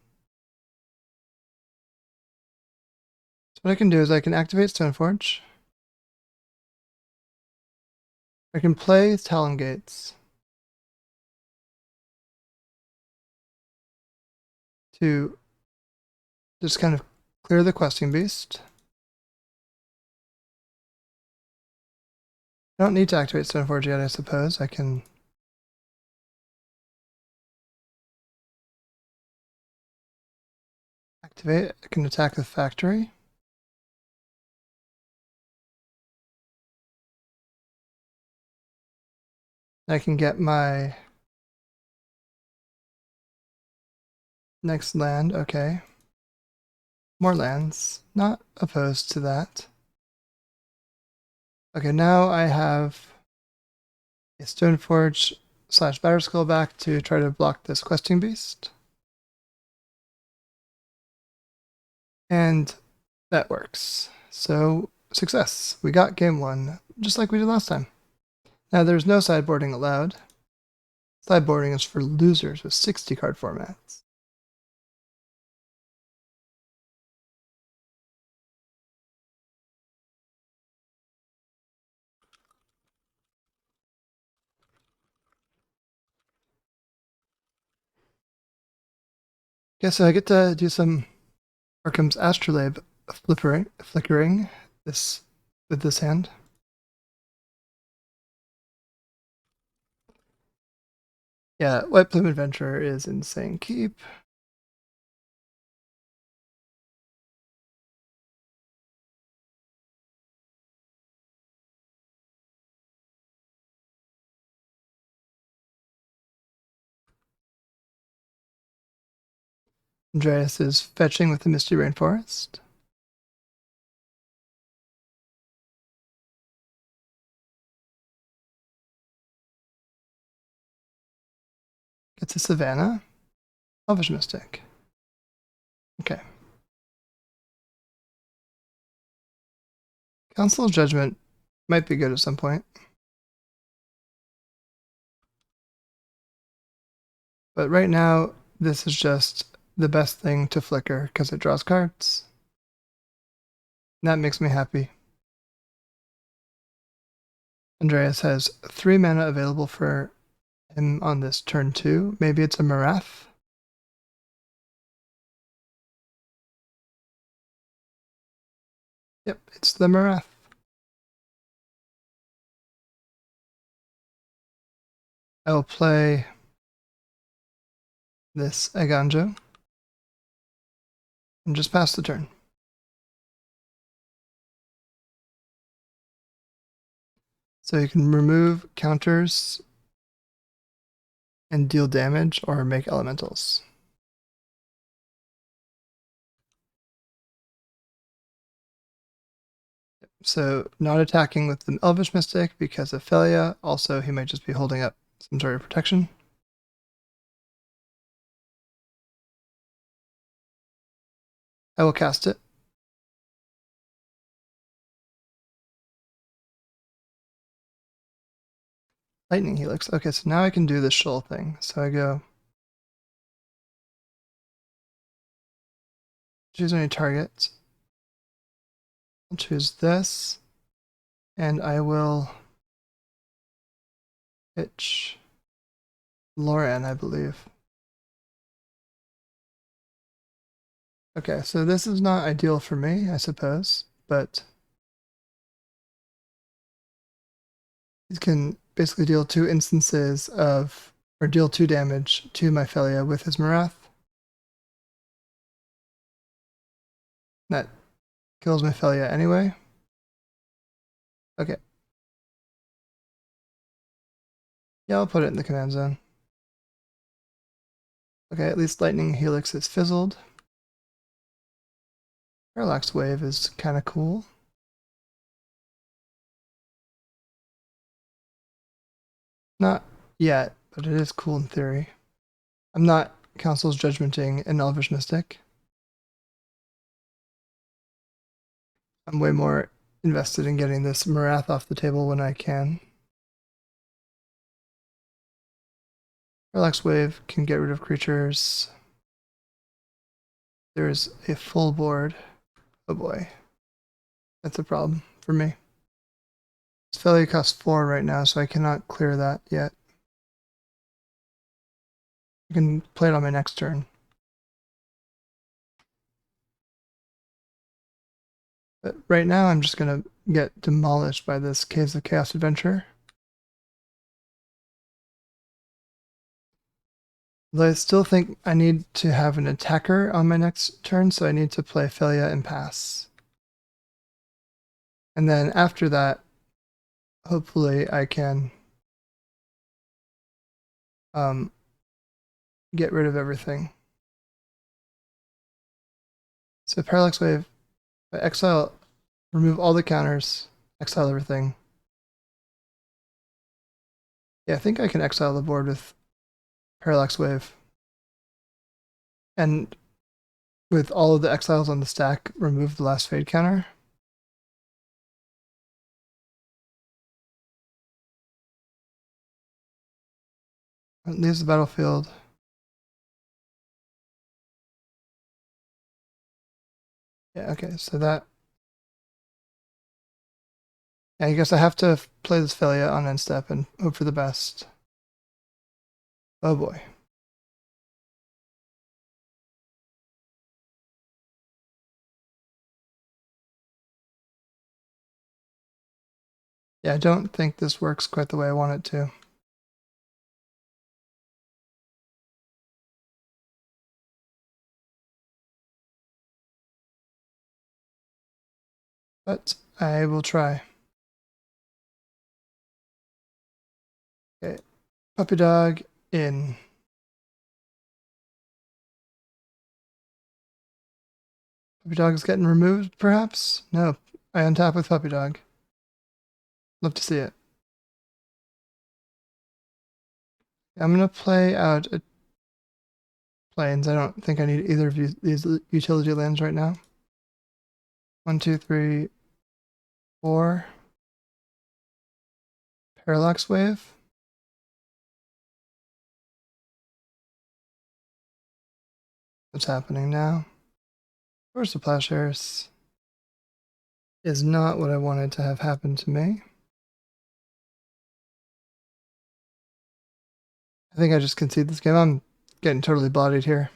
So what I can do is I can activate Stoneforge. I can play Talon Gates to just kind of clear the Questing Beast. I don't need to activate Stoneforge yet, I suppose. I can... activate. I can attack the factory. I can get my next land. Okay. More lands. Not opposed to that. Okay, now I have a Stoneforge / Batterskull back to try to block this Questing Beast. And that works. So, success. We got game 1, just like we did last time. Now, there's no sideboarding allowed. Sideboarding is for losers with 60 card formats. Okay, so I get to do some Arkham's Astrolabe flickering this with this hand. Yeah, White Plume Adventurer is insane keep. Andreas is fetching with the Misty Rainforest. Gets a Savannah. Elvish Mystic. Okay. Council of Judgment might be good at some point. But right now, this is just the best thing to flicker because it draws cards. And that makes me happy. Andreas has 3 mana available for him on this turn 2. Maybe it's a Marath. Yep, it's the Marath. I will play this Aganjo and just pass the turn. So you can remove counters and deal damage or make elementals. So not attacking with the Elvish Mystic because of Phelia. Also, he might just be holding up some sort of protection. I will cast it. Lightning Helix. Okay, so now I can do the Shoal thing. So I go choose any target. I'll choose this, and I will pitch Lauren, I believe. Okay, so this is not ideal for me, I suppose, but he can basically deal 2 instances of, or deal 2 damage to my Phelia with his Marath. That kills my Phelia anyway. Okay, Yeah, I'll put it in the command zone. Okay, at least Lightning Helix is fizzled. Parallax Wave is kind of cool. Not yet, but it is cool in theory. I'm not Council's Judgmenting an Elvish Mystic. I'm way more invested in getting this Marath off the table when I can. Parallax Wave can get rid of creatures. There's a full board. Oh boy. That's a problem for me. Phelia costs 4 right now, so I cannot clear that yet. I can play it on my next turn. But right now I'm just going to get demolished by this Caves of Chaos adventure. Though I still think I need to have an attacker on my next turn, so I need to play Phelia and pass. And then after that, hopefully I can get rid of everything. So Parallax Wave, I exile, remove all the counters, exile everything. Yeah, I think I can exile the board with Parallax Wave. And with all of the exiles on the stack, remove the last fade counter. It leaves the battlefield. Yeah, okay, so that... Yeah, I guess I have to play this Phelia on end step and hope for the best. Oh boy. Yeah, I don't think this works quite the way I want it to. But I will try. Okay, puppy dog in. Puppy dog is getting removed, perhaps? No, I untap with puppy dog. Love to see it. I'm gonna play out a plains. I don't think I need either of these utility lands right now. 1, 2, 3, 4. Parallax Wave. What's happening now? Force of Plowshares is not what I wanted to have happen to me. I think I just concede this game. I'm getting totally bodied here.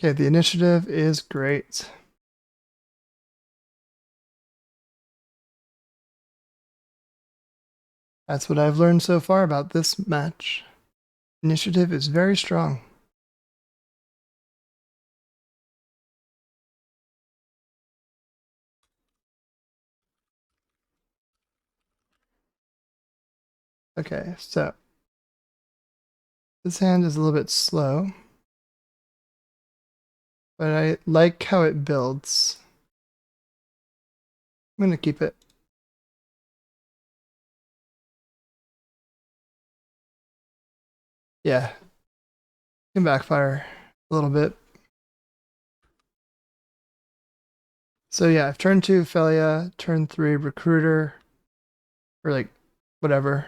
Okay, the initiative is great. That's what I've learned so far about this match. Initiative is very strong. Okay, so this hand is a little bit slow, but I like how it builds. I'm going to keep it. Yeah, can backfire a little bit. So yeah, turn 2 Phelia, turn 3 Recruiter, or like whatever.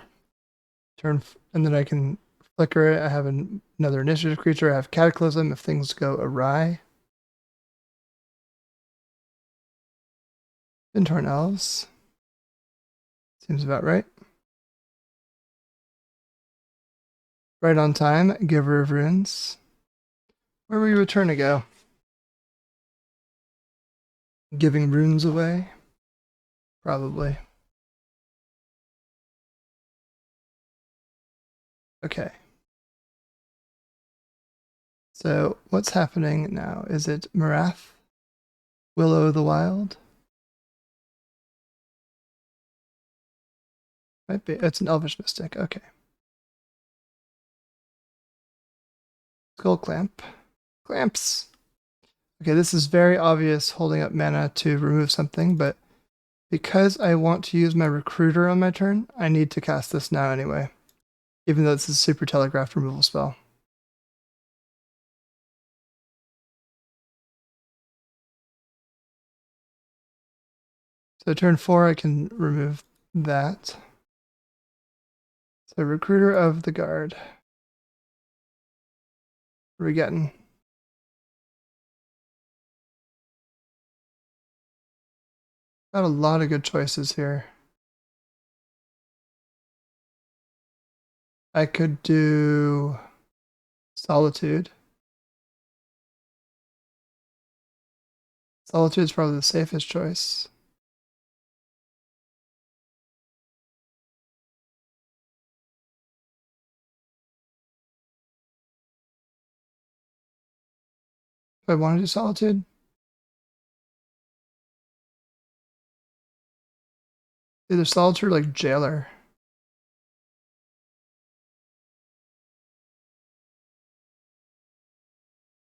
And then I can flicker it. I have another initiative creature. I have Cataclysm if things go awry. Vintorn Elves. Seems about right. Right on time. Giver of Runes. Where will your return go? Giving runes away? Probably. Okay. So what's happening now? Is it Marath? Willow the Wild? Might be. It's an Elvish Mystic. Okay. Skull Clamp. Clamps! Okay, this is very obvious holding up mana to remove something, but because I want to use my Recruiter on my turn, I need to cast this now anyway, even though it's a super telegraphed removal spell. So turn 4, I can remove that. So Recruiter of the Guard. What are we getting? Got a lot of good choices here. I could do Solitude. Solitude is probably the safest choice. Do I want to do Solitude? Either Solitude or like Jailer.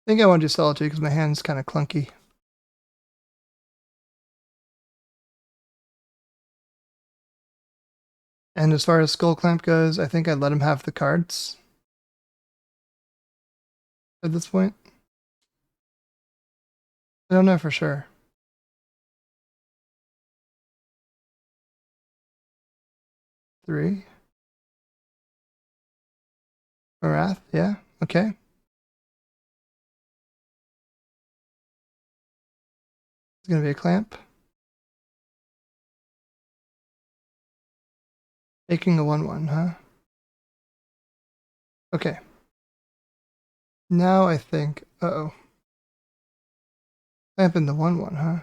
I think I want to do Solitude because my hand's kind of clunky. And as far as Skull Clamp goes, I think I'd let him have the cards at this point. I don't know for sure. Three. Marath, yeah, okay. It's gonna be a clamp. Making a 1/1, huh? Okay. Now I think, uh-oh. Clamping the 1/1, huh?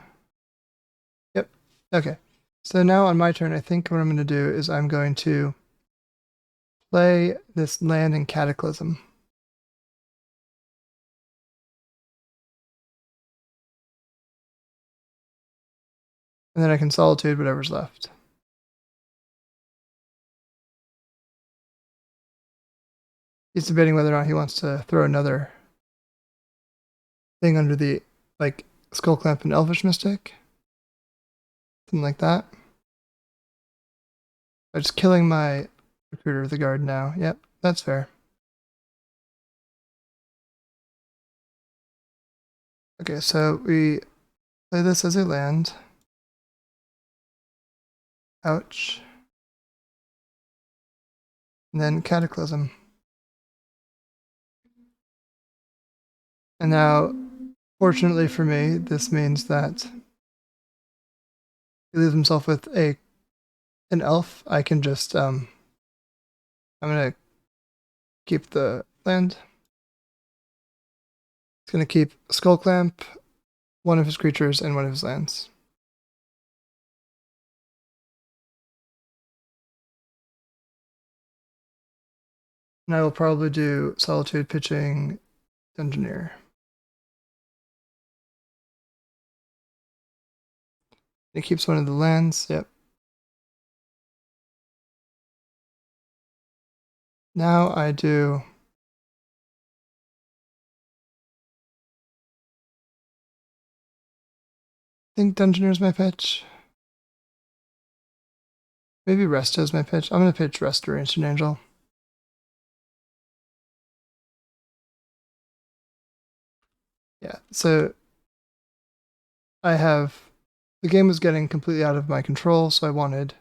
Yep, okay. So now on my turn, I think what I'm gonna do is I'm going to play this land in Cataclysm. And then I can Solitude whatever's left. He's debating whether or not he wants to throw another thing under the, like, Skull Clamp and Elvish Mystic. Something like that. I'm just killing my Recruiter of the Guard now. Yep, that's fair. Okay, so we play this as a land. Ouch. And then Cataclysm. And now, fortunately for me, this means that he leaves himself with an elf. I can just, I'm gonna keep the land. It's gonna keep Skull Clamp, one of his creatures, and one of his lands. And I will probably do Solitude pitching Dungeoneer. It keeps one of the lands, yep. Now I do I think Dungeoneer is my pitch. Maybe Resto is my pitch. I'm gonna pitch Restoration Angel. Yeah, so the game was getting completely out of my control, so I wanted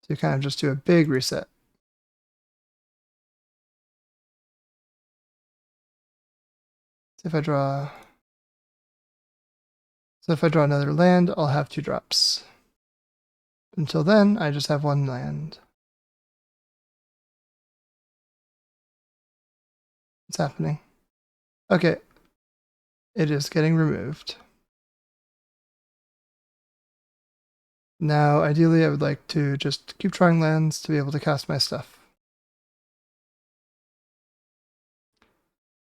to kind of just do a big reset. So if I draw another land, I'll have 2 drops. Until then, I just have 1 land. What's happening? Okay. It is getting removed. Now, ideally, I would like to just keep drawing lands to be able to cast my stuff.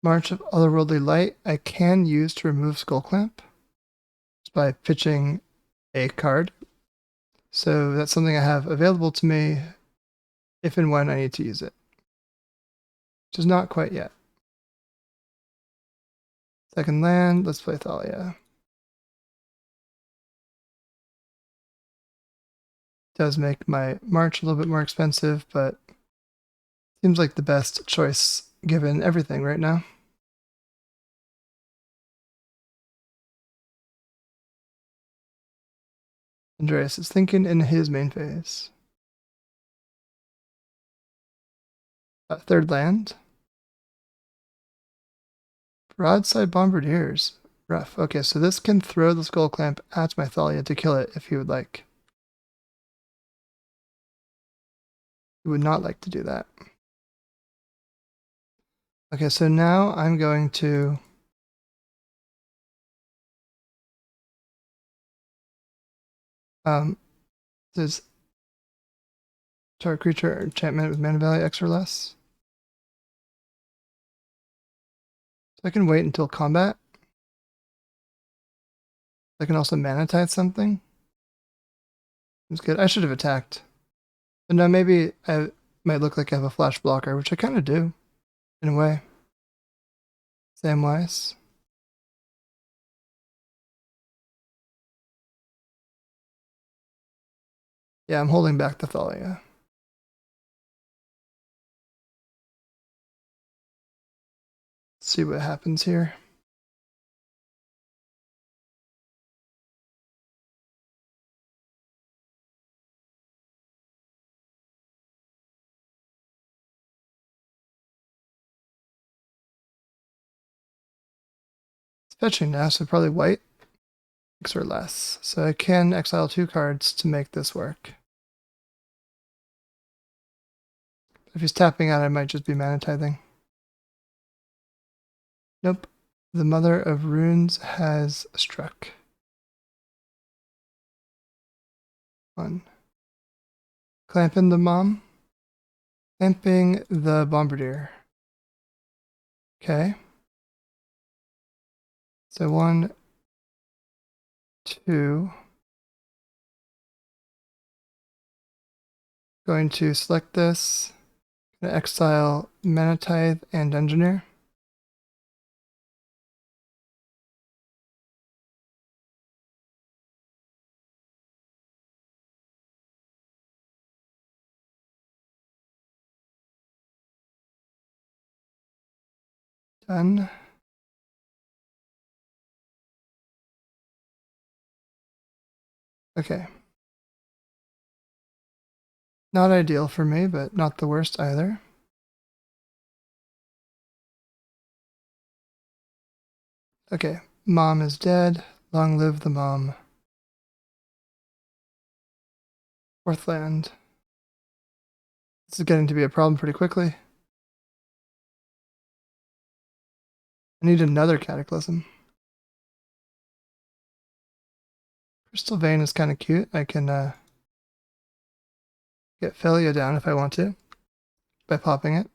March of Otherworldly Light, I can use to remove Skull Clamp just by pitching a card. So that's something I have available to me if and when I need to use it. Which is not quite yet. Second land, let's play Thalia. Does make my March a little bit more expensive, but seems like the best choice given everything right now. Andreas is thinking in his main phase. Third land. Broadside Bombardiers. Rough. Okay, so this can throw the Skull Clamp at my Thalia to kill it if he would like. He would not like to do that. Okay, so now I'm going to does target creature or enchantment with mana value X or less. So I can wait until combat. I can also mana tithe something. That's good. I should have attacked. But now maybe I might look like I have a flash blocker, which I kind of do, in a way. Samwise. Yeah, I'm holding back the Thalia. See what happens here. It's fetching now, so probably white. X or less. So I can exile 2 cards to make this work. If he's tapping out, I might just be mana tithing. Nope. The Mother of Runes has struck. 1. Clamping the Mom. Clamping the Bombardier. Okay. So 1, 2. Going to select this. Gonna exile Mana Tithe and Engineer. Done. Okay. Not ideal for me, but not the worst either. Okay, Mom is dead. Long live the mom. 4th land. This is getting to be a problem pretty quickly. I need another Cataclysm. Crystal Vein is kind of cute. I can get Phelia down if I want to by popping it.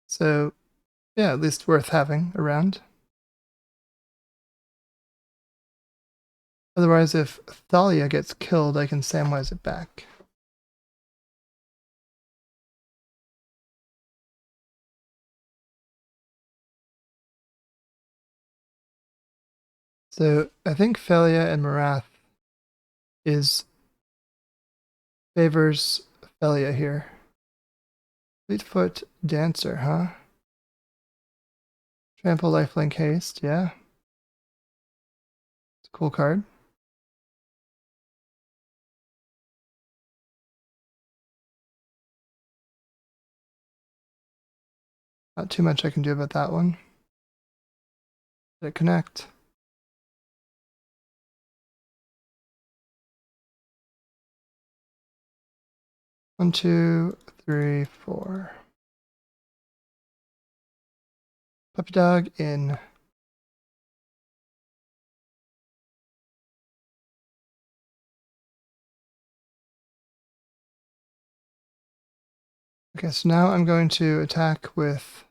So, yeah, at least worth having around. Otherwise, if Thalia gets killed, I can Samwise it back. So, I think Phelia and Marath favors Phelia here. Fleetfoot Dancer, huh? Trample, Lifelink, Haste, yeah. It's a cool card. Not too much I can do about that one. Did it connect? One, two, three, four. Puppy dog in. Okay, so now I'm going to attack with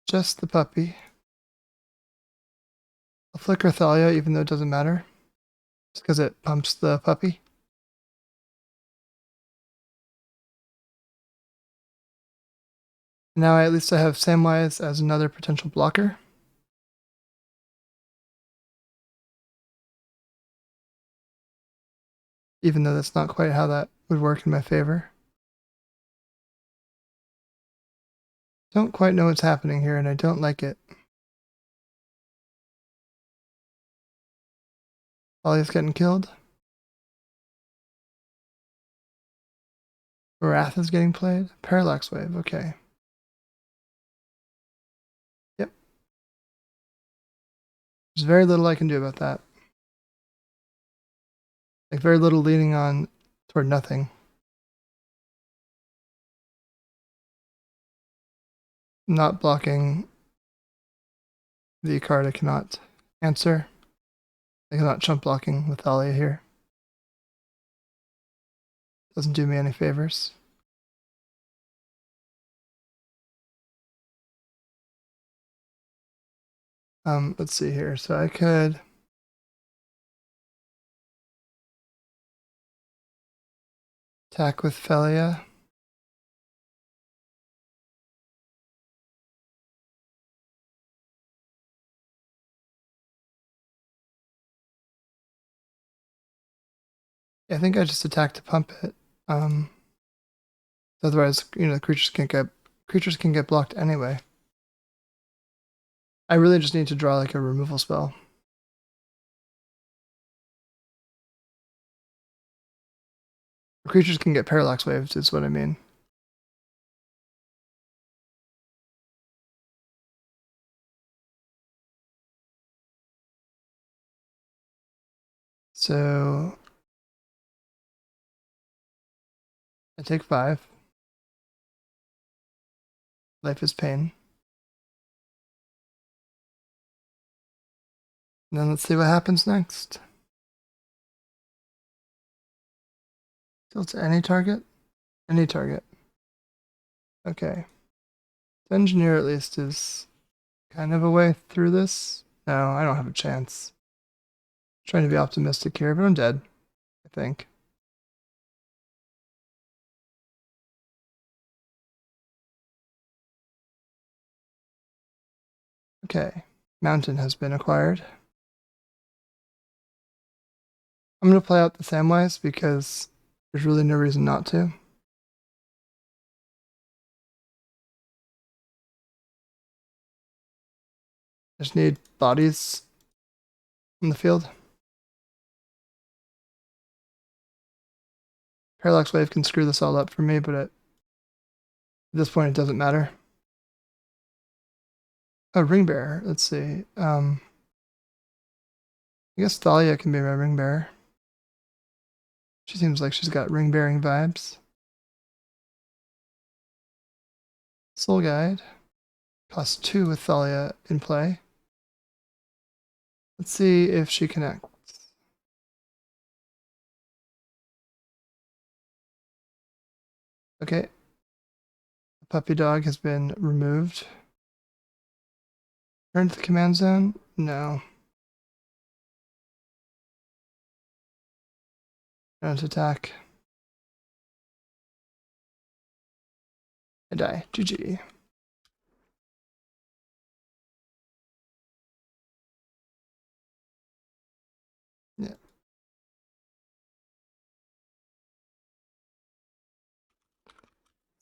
just the puppy. I'll flicker Thalia even though it doesn't matter. Just because it pumps the puppy. Now at least I have Samwise as another potential blocker. Even though that's not quite how that would work in my favor. Don't quite know what's happening here, and I don't like it. Ollie's getting killed. Marath is getting played. Parallax Wave, okay. Yep. There's very little I can do about that. Like, very little leaning on toward nothing. Not blocking the card I cannot answer. I cannot chump blocking with Thalia here. Doesn't do me any favors. Let's see here. So I could attack with Phelia. I think I just attack to pump it. Otherwise, the creatures can get blocked anyway. I really just need to draw like a removal spell. Creatures can get parallax waves, is what I mean. So I take 5. Life is pain. And then let's see what happens next. Deal to any target? Any target. Okay. The engineer at least is kind of a way through this. No, I don't have a chance. I'm trying to be optimistic here, but I'm dead, I think. Okay. Mountain has been acquired. I'm going to play out the Samwise because there's really no reason not to. I just need bodies in the field. Parallax Wave can screw this all up for me, but at this point it doesn't matter. Oh, Ring Bearer. Let's see. I guess Thalia can be my Ring Bearer. She seems like she's got ring bearing vibes. Soul Guide. Costs 2 with Thalia in play. Let's see if she connects. Okay. The puppy dog has been removed. Turn to the command zone? No. Don't attack. I die. GG. Yeah.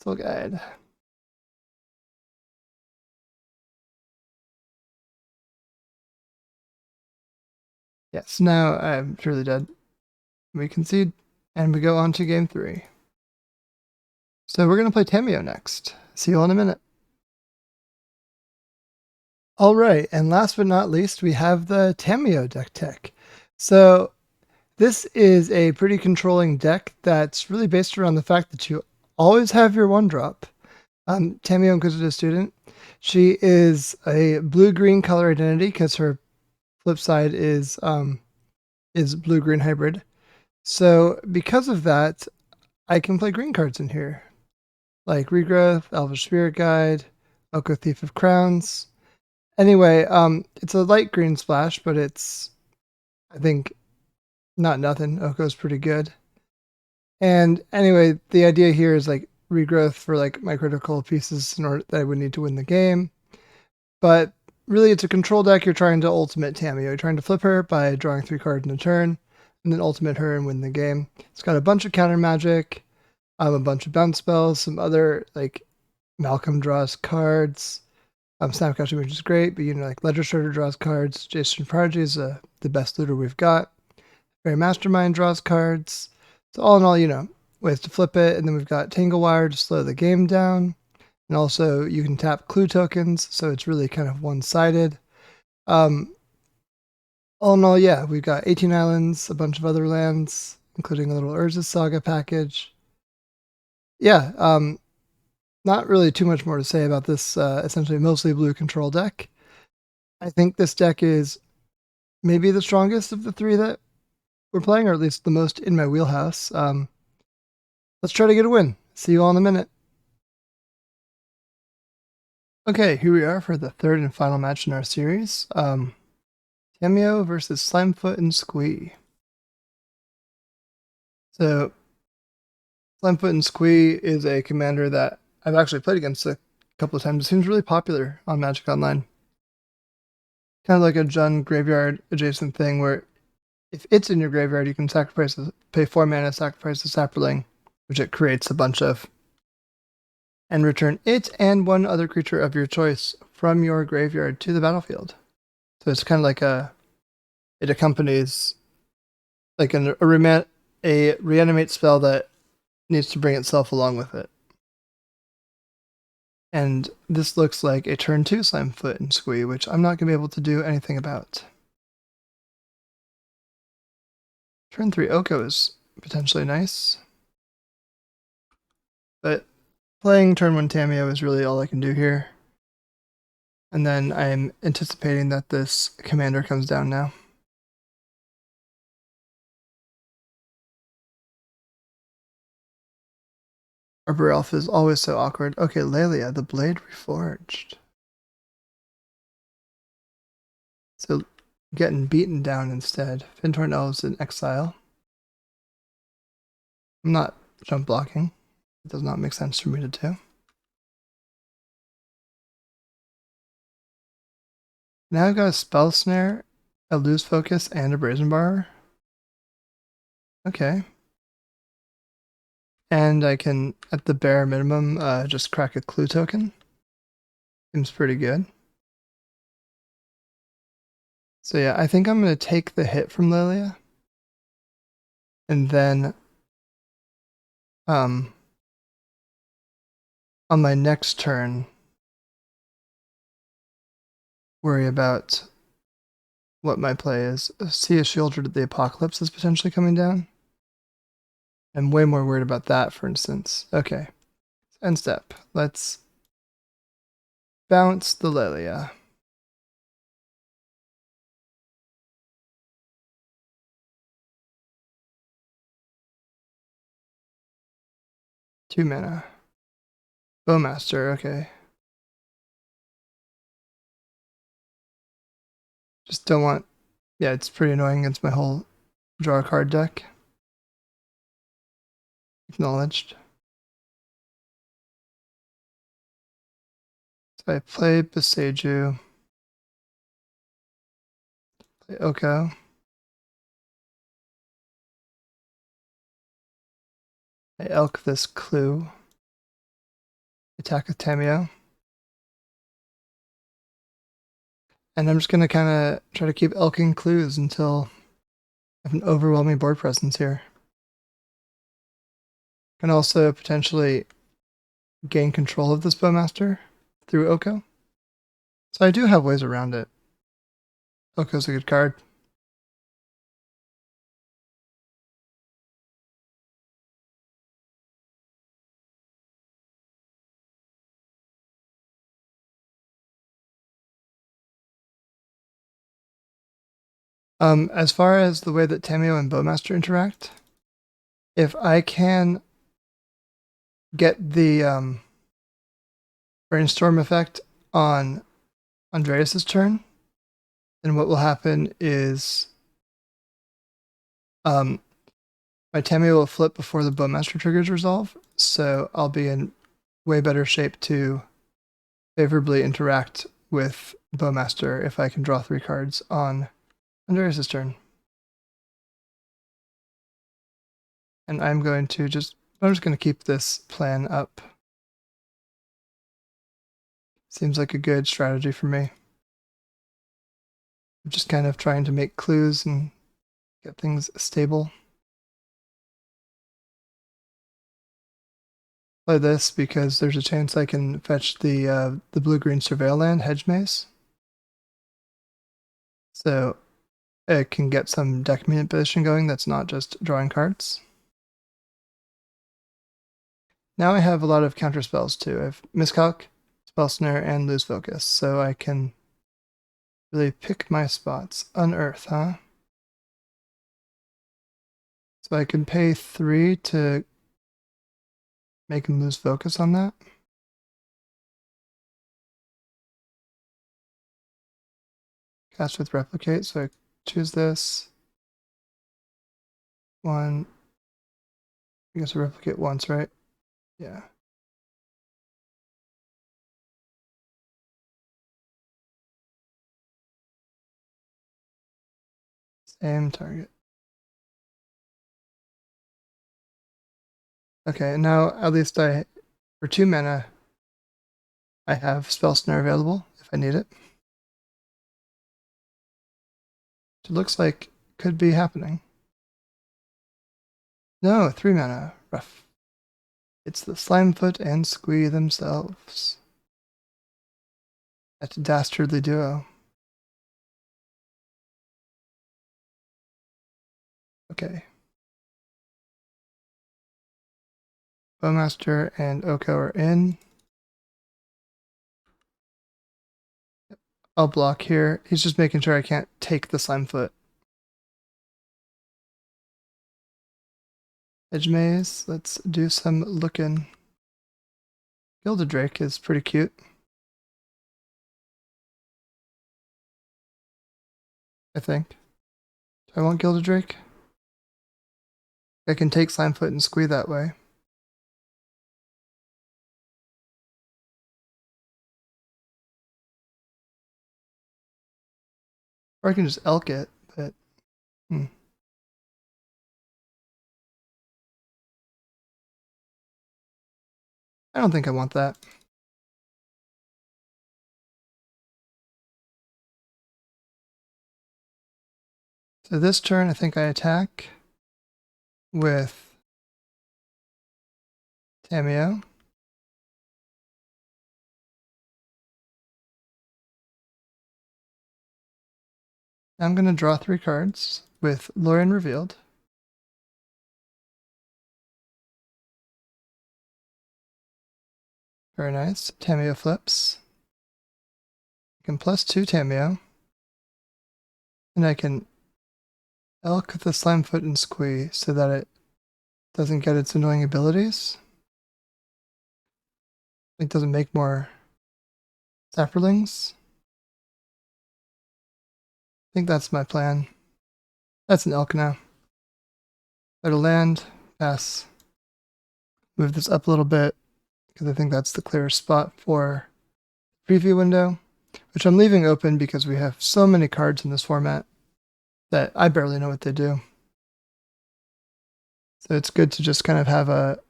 Soul Guide. Yes, now I'm truly dead. We concede, and we go on to game 3. So we're going to play Tamiyo next. See you all in a minute. All right, and last but not least, we have the Tamiyo deck tech. So this is a pretty controlling deck that's really based around the fact that you always have your 1-drop. Tamiyo Inquisitive Student. She is a blue-green color identity because her flip side is blue-green hybrid. So because of that, I can play green cards in here, like Regrowth, Elvish Spirit Guide, Oko Thief of Crowns, Anyway, it's a light green splash, but it's, I think, not nothing. Oko's pretty good. And anyway, the idea here is like regrowth for like my critical pieces in order that I would need to win the game. But really, it's a control deck. You're trying to ultimate Tamiyo. You're trying to flip her by drawing 3 cards in a turn, and then ultimate her and win the game. It's got a bunch of counter magic, a bunch of bounce spells, some other like Malcolm draws cards. Snapcaster, which is great, but like Ledger Sorter draws cards. Jason Prodigy is the best looter we've got. Fairy Mastermind draws cards. So all in all, ways to flip it. And then we've got Tanglewire to slow the game down. And also you can tap clue tokens, so it's really kind of one-sided. All in all, yeah, we've got 18 islands, a bunch of other lands, including a little Urza Saga package. Yeah, not really too much more to say about this essentially mostly blue control deck. I think this deck is maybe the strongest of the 3 that we're playing, or at least the most in my wheelhouse. Let's try to get a win. See you all in a minute. Okay, here we are for the 3rd and final match in our series. Tamiyo versus Slimefoot and Squee. So, Slimefoot and Squee is a commander that I've actually played against a couple of times. It seems really popular on Magic Online. Kind of like a Jund graveyard adjacent thing where if it's in your graveyard, you can pay 4 mana, sacrifice the Saproling, which it creates a bunch of, and return it and 1 other creature of your choice from your graveyard to the battlefield. So it's kind of like it accompanies like a reanimate spell that needs to bring itself along with it. And this looks like a turn 2 Slimefoot and Squee, which I'm not going to be able to do anything about. Turn 3 Oko is potentially nice. But playing turn 1 Tamiyo is really all I can do here. And then I'm anticipating that this commander comes down now. Arbor Elf is always so awkward. Okay, Lelia, the Blade Reforged. So getting beaten down instead. Fintorn Elves in exile. I'm not jump blocking. It does not make sense for me to do. Now I've got a Spell Snare, a Lose Focus, and a Brazen Bar. Okay. And I can, at the bare minimum, just crack a clue token. Seems pretty good. So yeah, I think I'm going to take the hit from Lelia. And then on my next turn, worry about what my play is. Sea of Shieldred of the Apocalypse is potentially coming down. I'm way more worried about that, for instance. Okay. End step. Let's bounce the Lelia. Two mana. Bowmaster, okay. Just don't want... Yeah, it's pretty annoying against my whole draw a card deck. Acknowledged. So I play Beseju. Play Oko. I elk this clue. Attack with Tamiyo. And I'm just going to kind of try to keep elking clues until I have an overwhelming board presence here. Can also potentially gain control of this Bowmaster through Oko. So I do have ways around it. Oko's a good card. As far as the way that Tamiyo and Bowmaster interact, if I can get the Brainstorm effect on Andreas's turn, then what will happen is my Tamiyo will flip before the Bowmaster triggers resolve, so I'll be in way better shape to favorably interact with Bowmaster if I can draw 3 cards on Andreas's turn. And I'm just going to keep this plan up. Seems like a good strategy for me. I'm just kind of trying to make clues and get things stable. Play this because there's a chance I can fetch the blue-green Surveil land, Hedge Maze. So it can get some deck manipulation going that's not just drawing cards. Now I have a lot of counter spells too. I have Miscalc, Spell Snare, and Lose Focus, so I can really pick my spots. Unearth, huh? So I can pay 3 to make him lose focus on that. Cast with Replicate, so I choose this. 1. I guess I replicate once, right? Yeah. Same target. Okay, now at least for 2 mana, I have Spell Snare available if I need it. It looks like could be happening. No, 3 mana. Rough. It's the Slimefoot and Squee themselves. That dastardly duo. Okay. Bowmaster and Oko are in. I'll block here. He's just making sure I can't take the Slimefoot. Edge Maze. Let's do some looking. Gilded Drake is pretty cute. I think. Do I want Gilded Drake? I can take Slimefoot and Squee that way. Or I can just elk it, but I don't think I want that. So this turn, I think I attack with Tamiyo. I'm going to draw 3 cards with Lorien Revealed. Very nice. Tamiyo flips. I can +2 Tamiyo. And I can elk the Slimefoot and Squee so that it doesn't get its annoying abilities. It doesn't make more Saprolings. I think that's my plan. That's an elk now. Go to land, pass. Move this up a little bit because I think that's the clearest spot for preview window, which I'm leaving open because we have so many cards in this format that I barely know what they do. So it's good to just kind of have a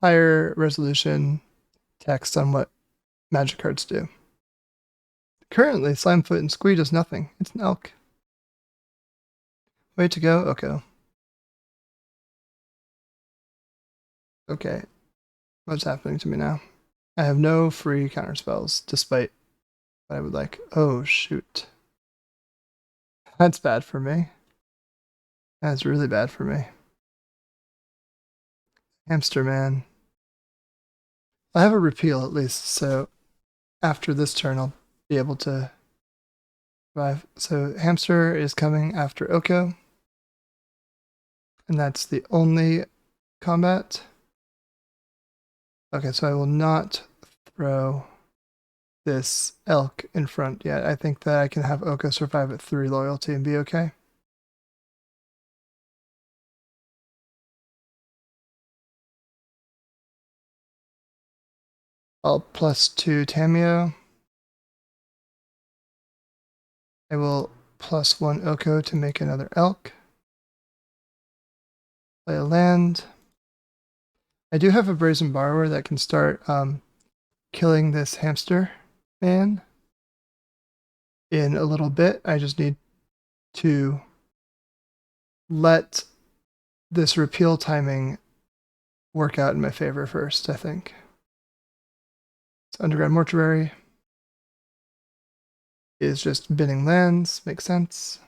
higher resolution text on what magic cards do. Currently, Slimefoot and Squee does nothing. It's an elk. Way to go, Oko. Okay, what's happening to me now? I have no free counterspells, despite what I would like. Oh, shoot. That's bad for me. That's really bad for me. Hamster man. I have a repeal at least, so after this turn I'll be able to survive. So Hamster is coming after Oko. And that's the only combat. Okay, so I will not throw this elk in front yet. I think that I can have Oko survive at 3 loyalty and be okay. I'll +2 Tamiyo. I will +1 Oko to make another elk. Play a land. I do have a Brazen Borrower that can start killing this hamster man in a little bit. I just need to let this repeal timing work out in my favor first, I think. So Underground Mortuary is just binning lands, makes sense.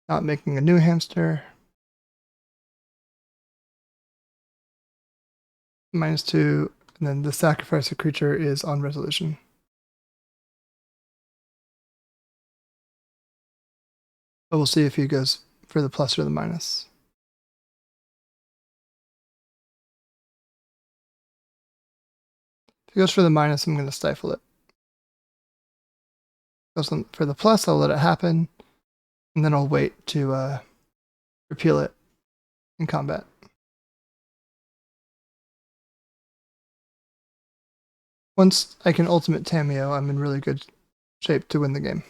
Not making a new hamster. -2, and then the sacrifice a creature is on resolution. But we'll see if he goes for the plus or the minus. If he goes for the minus, I'm going to stifle it. If he goes for the plus, I'll let it happen, and then I'll wait to repeal it in combat. Once I can ultimate Tamiyo, I'm in really good shape to win the game.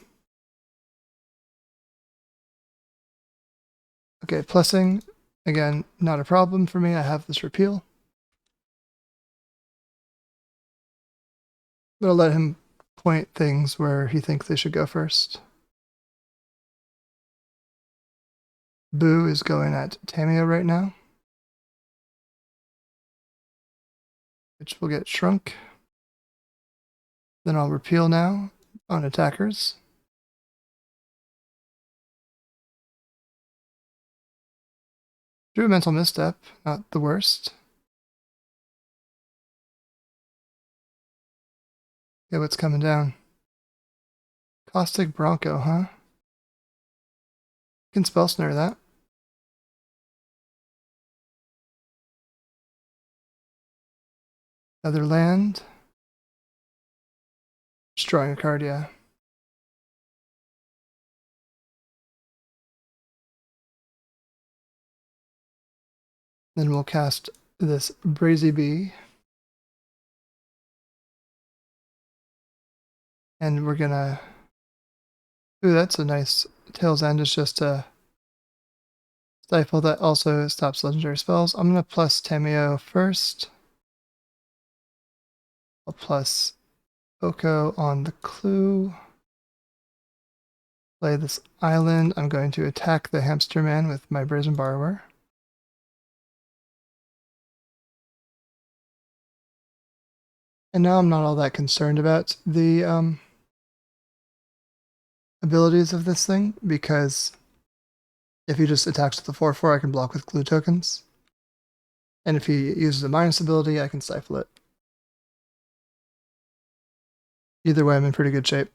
Okay, plussing, again, not a problem for me. I have this repeal. But I'll let him point things where he thinks they should go first. Boo is going at Tamiyo right now, which will get shrunk. Then I'll repeal now on attackers. Drew a mental misstep, not the worst. Okay, what's coming down? Caustic Bronco, huh? Can spell snare that. Another land. Destroying a card, yeah. Then we'll cast this Brazy Bee. And we're gonna... Ooh, that's a nice Tail's End. It's just a stifle that also stops legendary spells. I'm gonna plus Tamiyo first. I'll plus Oko on the clue. Play this island. I'm going to attack the hamster man with my Brazen Borrower. And now I'm not all that concerned about the abilities of this thing, because if he just attacks with the 4/4, I can block with glue tokens. And if he uses a minus ability, I can stifle it. Either way, I'm in pretty good shape.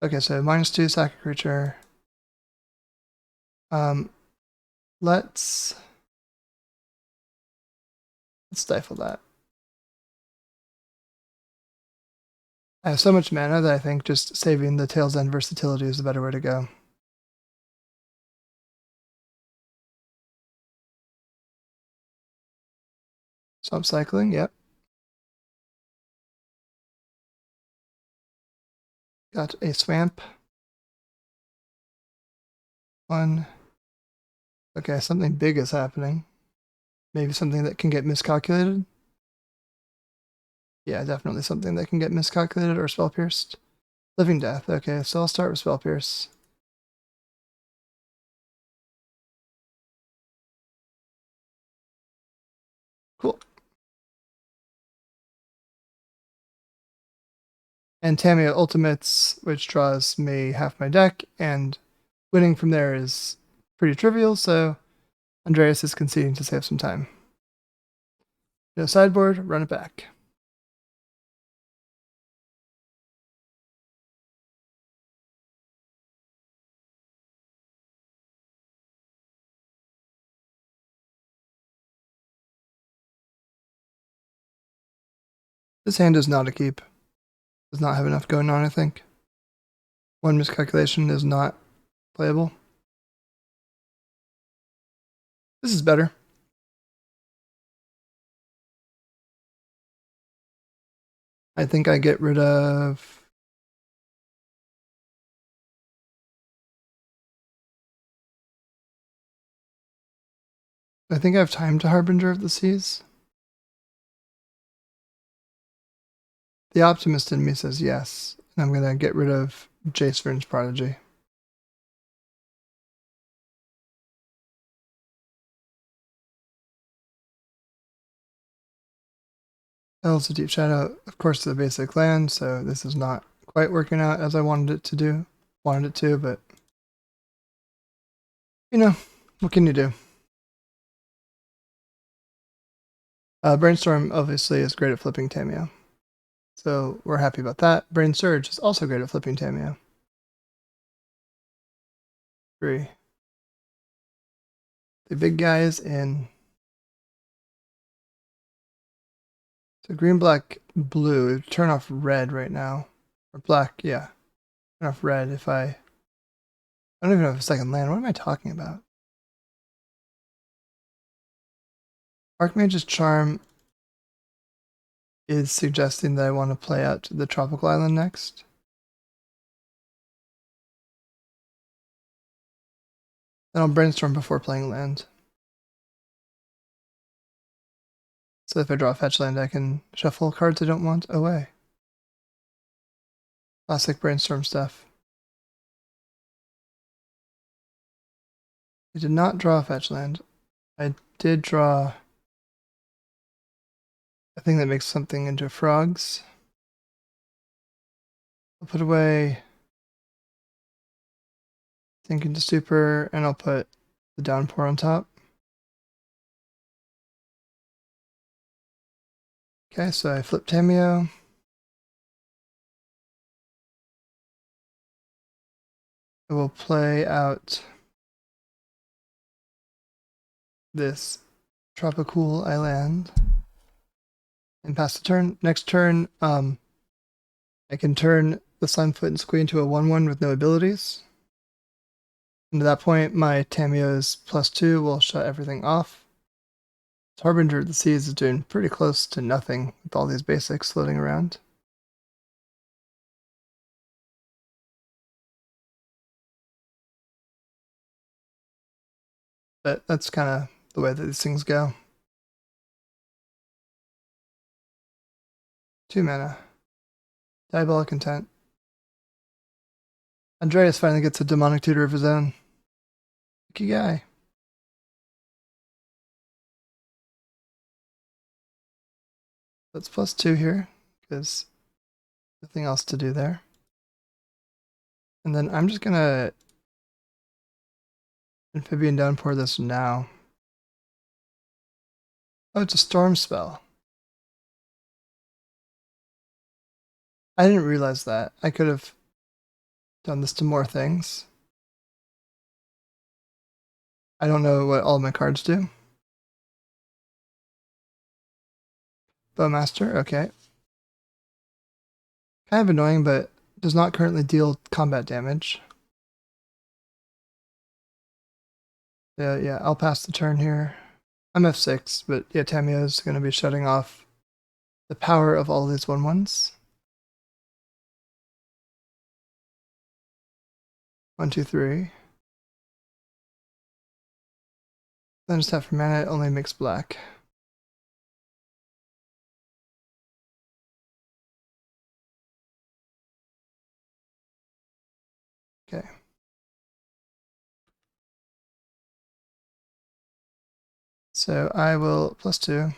Okay, so -2, sack a creature. Let's stifle that. I have so much mana that I think just saving the Tail's End versatility is the better way to go. So I'm cycling, yep. Got a swamp. One. Okay, something big is happening. Maybe something that can get miscalculated. Yeah, definitely something that can get miscalculated or spell pierced. Living Death. Okay, so I'll start with spell pierce. Cool. And Tamiyo ultimates, which draws me half my deck, and winning from there is pretty trivial, so Andreas is conceding to save some time. No sideboard, run it back. This hand is not a keep. Does not have enough going on, I think. One miscalculation is not playable. This is better. I think I get rid of... I think I have time to Harbinger of the Seas. The optimist in me says yes, and I'm going to get rid of Jace Vryn's Prodigy. Elves of Deep Shadow, of course, the basic land, so this is not quite working out as I wanted it to, but you know, what can you do? Brainstorm obviously is great at flipping Tamiyo, so we're happy about that. Brain Surge is also great at flipping Tamiyo. 3. The big guy is in. So green, black, blue. Turn off red right now. Or black, yeah. Turn off red if I don't even have a second land. What am I talking about? Archmage's Charm is suggesting that I want to play out the Tropical Island next. Then I'll Brainstorm before playing land. So if I draw a fetch land, I can shuffle cards I don't want away. Classic Brainstorm stuff. I did not draw a fetch land. I did draw a thing that makes something into frogs. I'll put away Sink into Stupor, and I'll put the Downpour on top. Okay, so I flip Tamiyo. I will play out this Tropical Island and pass the turn. Next turn, I can turn the Slimefoot and Squee into a 1/1 with no abilities. And at that point, my Tamiyo's +2 will shut everything off. Harbinger of the Seas is doing pretty close to nothing with all these basics floating around. But that's kind of the way that these things go. 2 mana. Diabolic Intent. Andreas finally gets a demonic tutor of his own. Lucky guy. That's +2 here, because nothing else to do there. And then I'm just gonna Amphibian Downpour this now. Oh, it's a storm spell. I didn't realize that. I could have done this to more things. I don't know what all my cards do. Bowmaster, okay. Kind of annoying, but does not currently deal combat damage. Yeah, I'll pass the turn here. I'm F6, but yeah, Tamiyo is going to be shutting off the power of all these 1/1s. 1, 2, 3. Then just have for mana, it only makes black. Okay. So I will +2.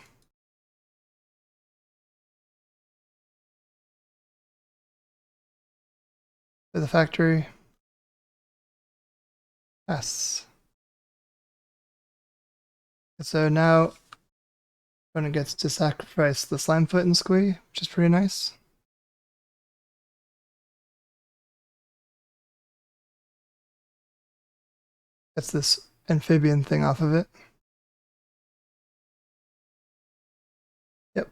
To the factory. Yes. So now opponent gets to sacrifice the Slimefoot and Squee, which is pretty nice. Gets this amphibian thing off of it. Yep.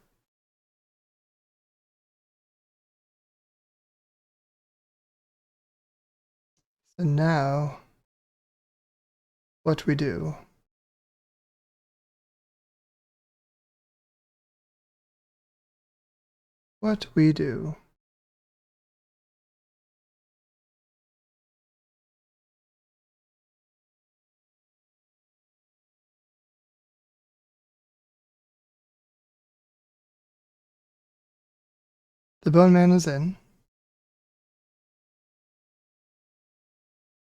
So now, what we do? What we do? The Bone Man is in.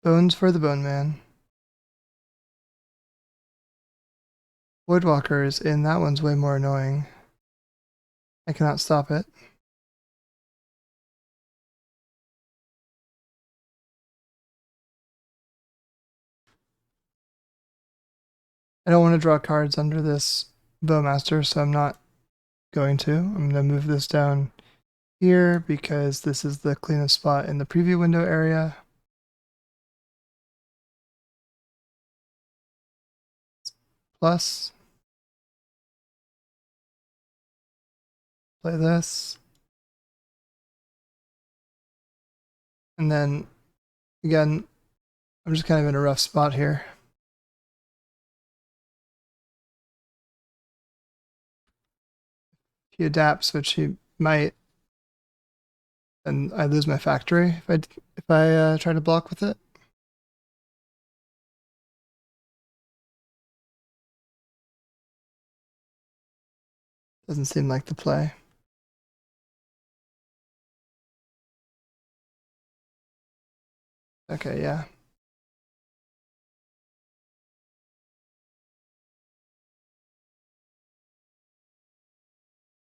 Bones for the Bone Man. Woodwalker is in. That one's way more annoying. I cannot stop it. I don't want to draw cards under this Bowmaster, so I'm not going to. I'm going to move this down here because this is the cleanest spot in the preview window area. Plus, play this. And then, again, I'm just kind of in a rough spot here. He adapts, which he might, and I lose my factory if I try to block with it. Doesn't seem like the play. Okay, yeah.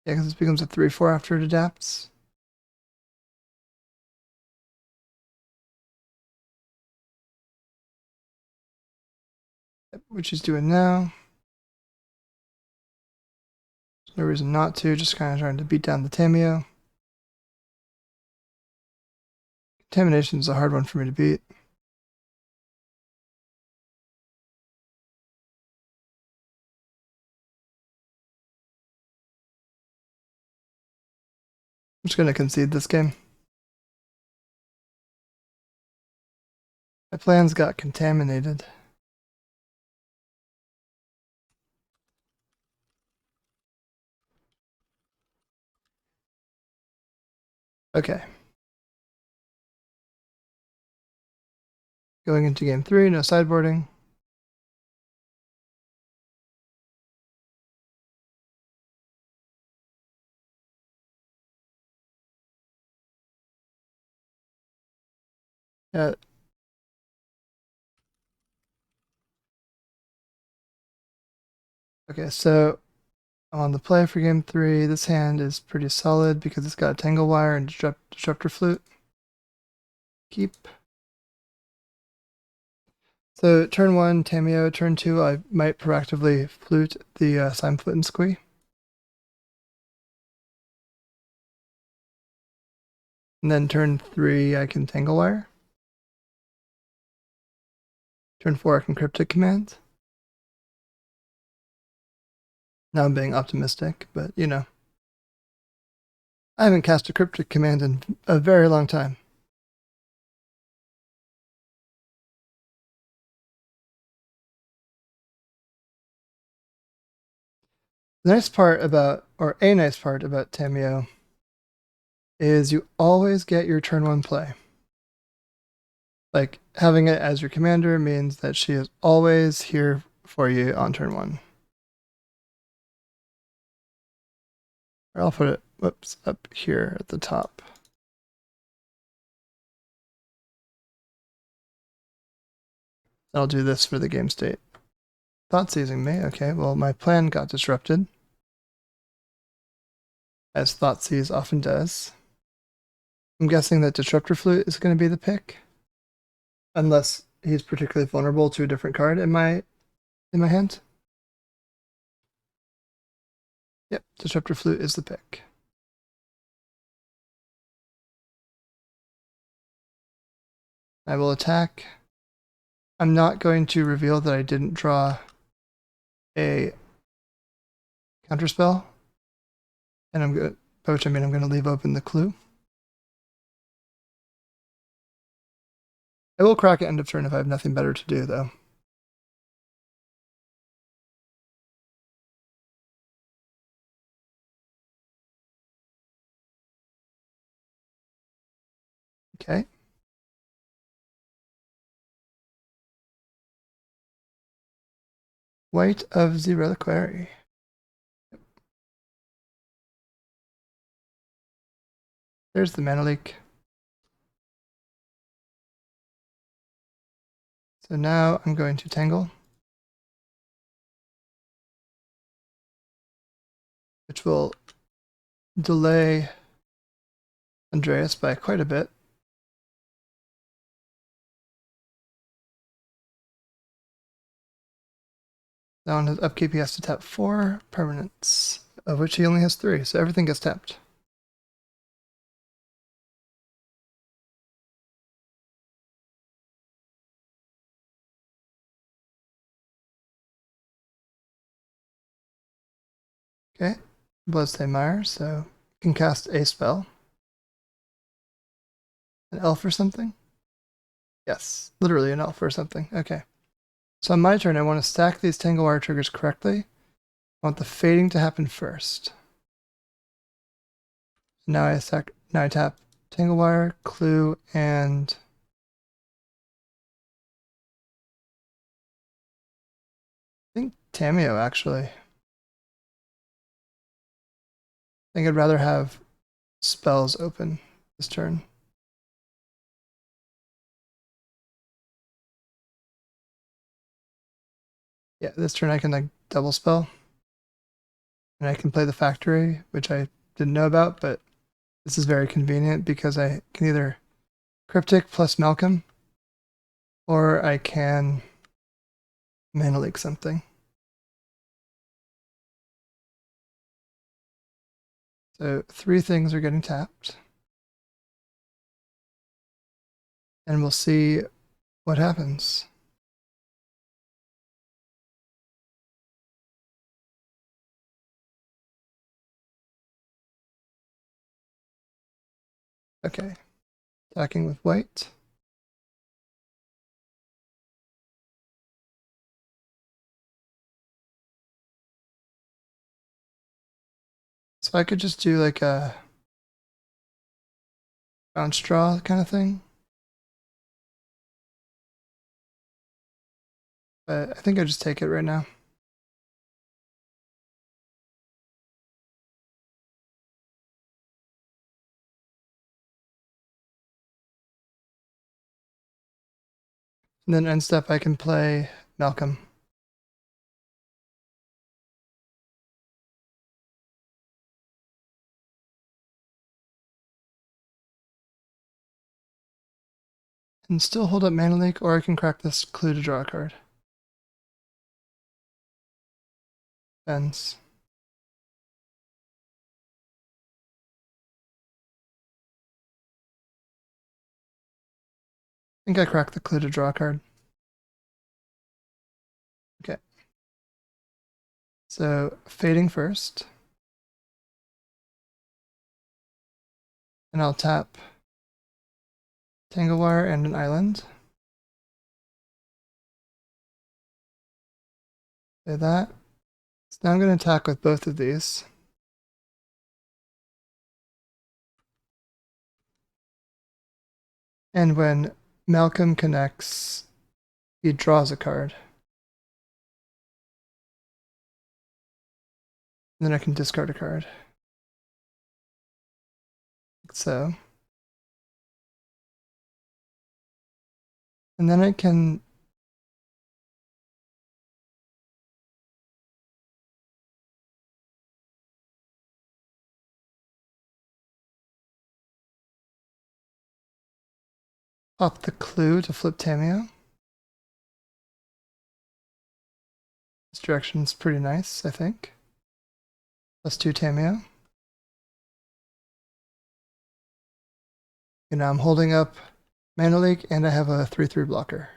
Yeah, because this becomes a 3/4 after it adapts. Which he's doing now. There's no reason not to, just kind of trying to beat down the Tamiyo. Contamination is a hard one for me to beat. I'm just going to concede this game. My plans got contaminated. Okay. Going into game 3, no sideboarding. Yeah. Okay, so I'm on the play for game 3. This hand is pretty solid because it's got a Tangle Wire and Disruptor Flute. Keep. So turn 1, Tamiyo. Turn 2, I might proactively flute the Slimefoot and Squee. And then turn 3, I can Tangle Wire. Turn 4, I can Cryptic Command. Now I'm being optimistic, but you know. I haven't cast a Cryptic Command in a very long time. The nice part about, or a nice part about Tamiyo is you always get your turn 1 play. Like, having it as your commander means that she is always here for you on turn 1. Or I'll put it, whoops, up here at the top. I'll do this for the game state. Thought seizing me, okay, well my plan got disrupted. As Thoughtseize often does. I'm guessing that Disruptor Flute is going to be the pick. Unless he's particularly vulnerable to a different card in my hand. Yep, Disruptor Flute is the pick. I will attack. I'm not going to reveal that I didn't draw a counterspell. And I'm going to, by which I mean I'm going to leave open the clue. I will crack at end of turn if I have nothing better to do, though. Okay. White of the Reliquary. There's the mana leak. So now I'm going to Tangle, which will delay Andreas by quite a bit. Now on his upkeep, he has to tap 4 permanents, of which he only has 3, so everything gets tapped. Okay, Bloodstained Mire, so you can cast a spell. An elf or something? Yes, literally an elf or something. Okay. So on my turn, I want to stack these Tangle Wire triggers correctly. I want the fading to happen first. Now I tap Tangle Wire, Clue, and I think Tamiyo, actually. I think I'd rather have spells open this turn. Yeah, this turn I can like double spell. And I can play the factory, which I didn't know about, but this is very convenient because I can either Cryptic plus Malcolm, or I can mana leak something. So 3 things are getting tapped. And we'll see what happens. Okay, attacking with white. So I could just do like a bounce draw kind of thing. But I think I just take it right now. And then end step I can play Malcolm. And still hold up mana leak, or I can crack this clue to draw a card. Depends. I think I cracked the clue to draw a card. Okay. So fading first. And I'll tap Tangle Wire and an island. Say that. So now I'm going to attack with both of these. And when Malcolm connects, he draws a card. And then I can discard a card. Like so. And then I can pop the clue to flip Tamiyo. This direction's pretty nice, I think. +2 Tamiyo. And now I'm holding up Mana Leak, and I have a 3/3 blocker.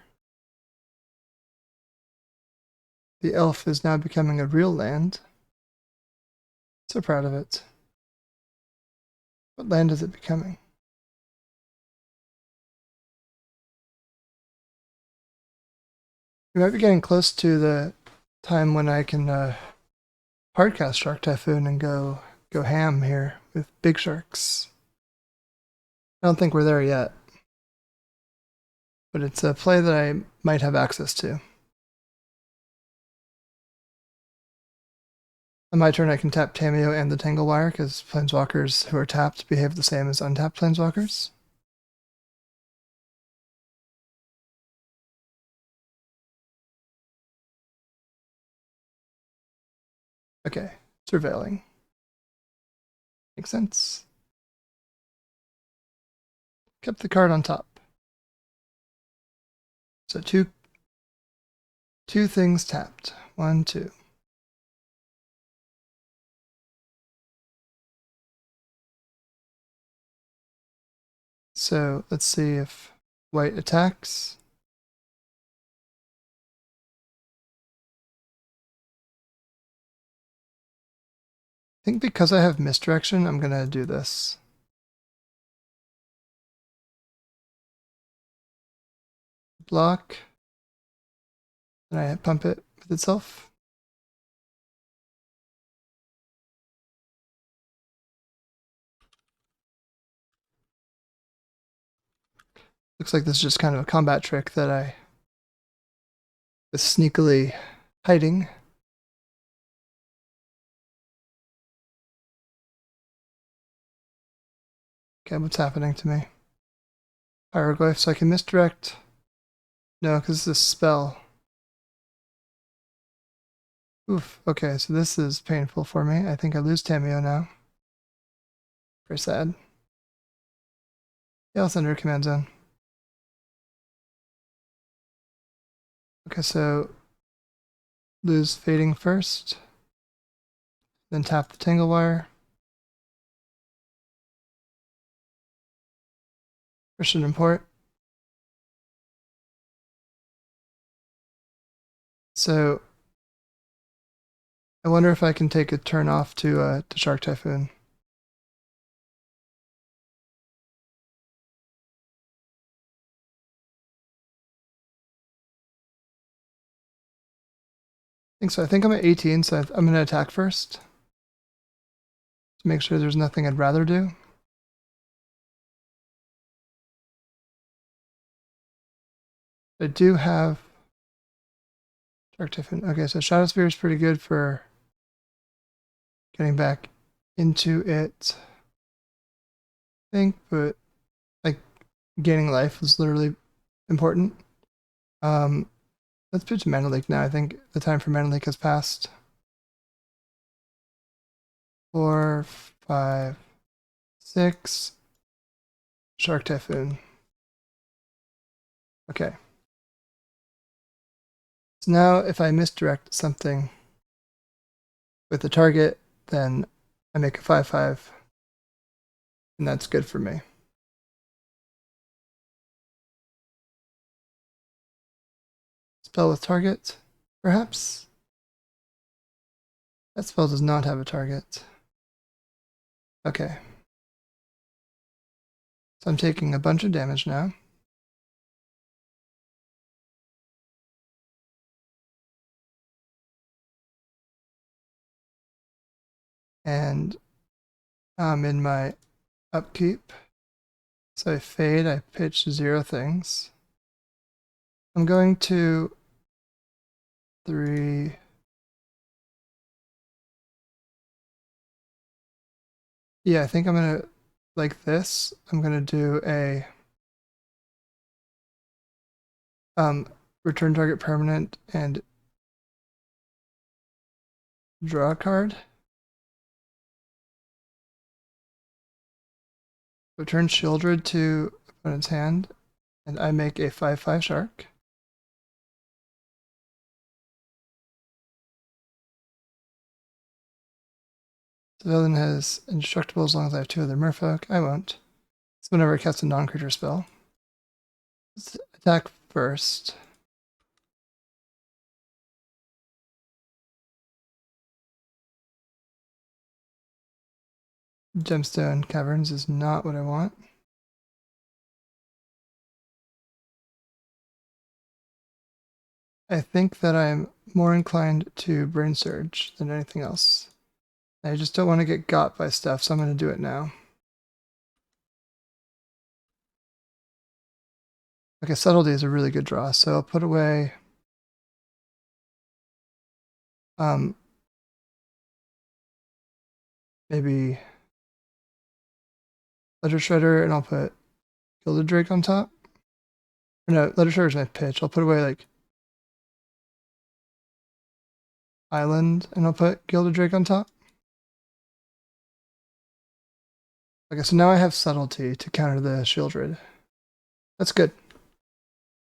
The elf is now becoming a real land. So proud of it. What land is it becoming? We might be getting close to the time when I can hardcast Shark Typhoon and go ham here with big sharks. I don't think we're there yet, but it's a play that I might have access to. On my turn, I can tap Tamiyo and the Tangle Wire because planeswalkers who are tapped behave the same as untapped planeswalkers. Okay, surveilling. Makes sense. Kept the card on top. So two things tapped. 1, 2. So let's see if white attacks. I think because I have misdirection, I'm gonna do this. Block. And I pump it with itself. Looks like this is just kind of a combat trick that I was sneakily hiding. Okay, what's happening to me? Hieroglyph, so I can misdirect. No, because it's a spell. Oof, okay, so this is painful for me. I think I lose Tamiyo now. Very sad. Yeah, I'll send her a command zone. Okay, so lose Fading first. Then tap the Tangle Wire. Christian import. So I wonder if I can take a turn off to Shark Typhoon. I think so. I think I'm at 18, so I'm going to attack first. To make sure there's nothing I'd rather do. I do have Shark Typhoon. Okay, so Shadow Sphere is pretty good for getting back into it, I think, but like gaining life is literally important. Let's pitch Mana Leak now. I think the time for Mana Leak has passed. 4, 5, 6. Shark Typhoon. Okay. So now if I misdirect something with the target, then I make a 5/5, and that's good for me. Spell with target, perhaps? That spell does not have a target. Okay. So I'm taking a bunch of damage now. And I'm in my upkeep. So I fade, I pitch 0 things. I'm going to 3. Yeah, I think I'm gonna, like this, I'm gonna do a return target permanent and draw a card. Return Shieldred to opponent's hand, and I make a 5/5 shark. Civilian has indestructible as long as I have 2 other merfolk. I won't. So whenever I cast a non-creature spell. Let's attack first. Gemstone Caverns is not what I want. I think that I'm more inclined to Brain Surge than anything else. I just don't want to get got by stuff, so I'm going to do it now. Okay, Subtlety is a really good draw, so I'll put away maybe Letter Shredder, and I'll put Gilded Drake on top. Or no, Letter Shredder's my pitch. I'll put away like Island, and I'll put Gilded Drake on top. Okay, so now I have Subtlety to counter the Shieldred. That's good.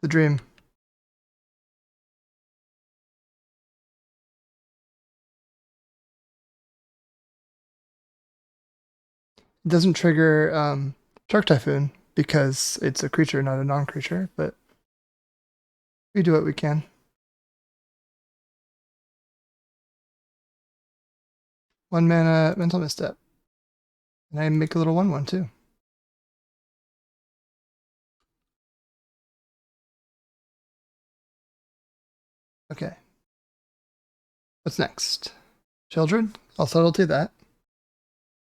The dream. It doesn't trigger Shark Typhoon because it's a creature, not a non-creature, but we do what we can. One mana Mental Misstep. And I make a little 1/1 too. Okay. What's next? Children? I'll Subtlety that.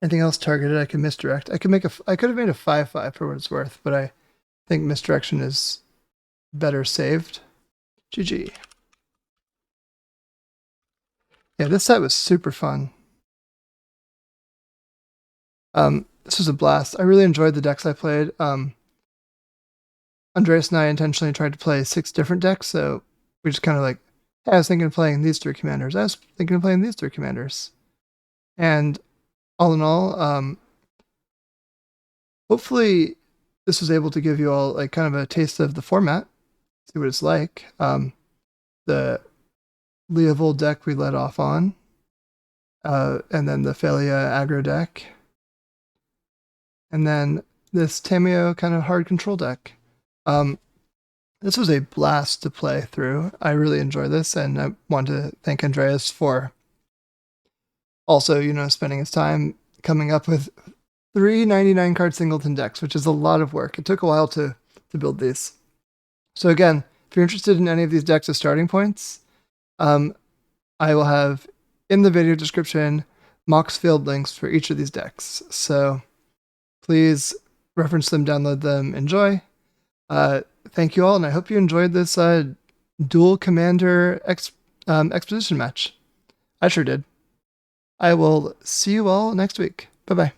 Anything else targeted, I can misdirect. I could have made a 5/5 for what it's worth, but I think misdirection is better saved. GG. Yeah, this set was super fun. This was a blast. I really enjoyed the decks I played. Andreas and I intentionally tried to play 6 different decks, so we just kind of like, hey, I was thinking of playing these 3 commanders. I was thinking of playing these 3 commanders. And all in all, hopefully this was able to give you all like kind of a taste of the format, see what it's like. The Leovold deck we led off on, and then the Phelia aggro deck, and then this Tamiyo kind of hard control deck. This was a blast to play through. I really enjoyed this, and I want to thank Andreas for also, spending his time coming up with 3 99 card singleton decks, which is a lot of work. It took a while to build these. So again, if you're interested in any of these decks as starting points, I will have in the video description Mox field links for each of these decks. So please reference them, download them, enjoy. Thank you all, and I hope you enjoyed this Duel Commander exposition match. I sure did. I will see you all next week. Bye-bye.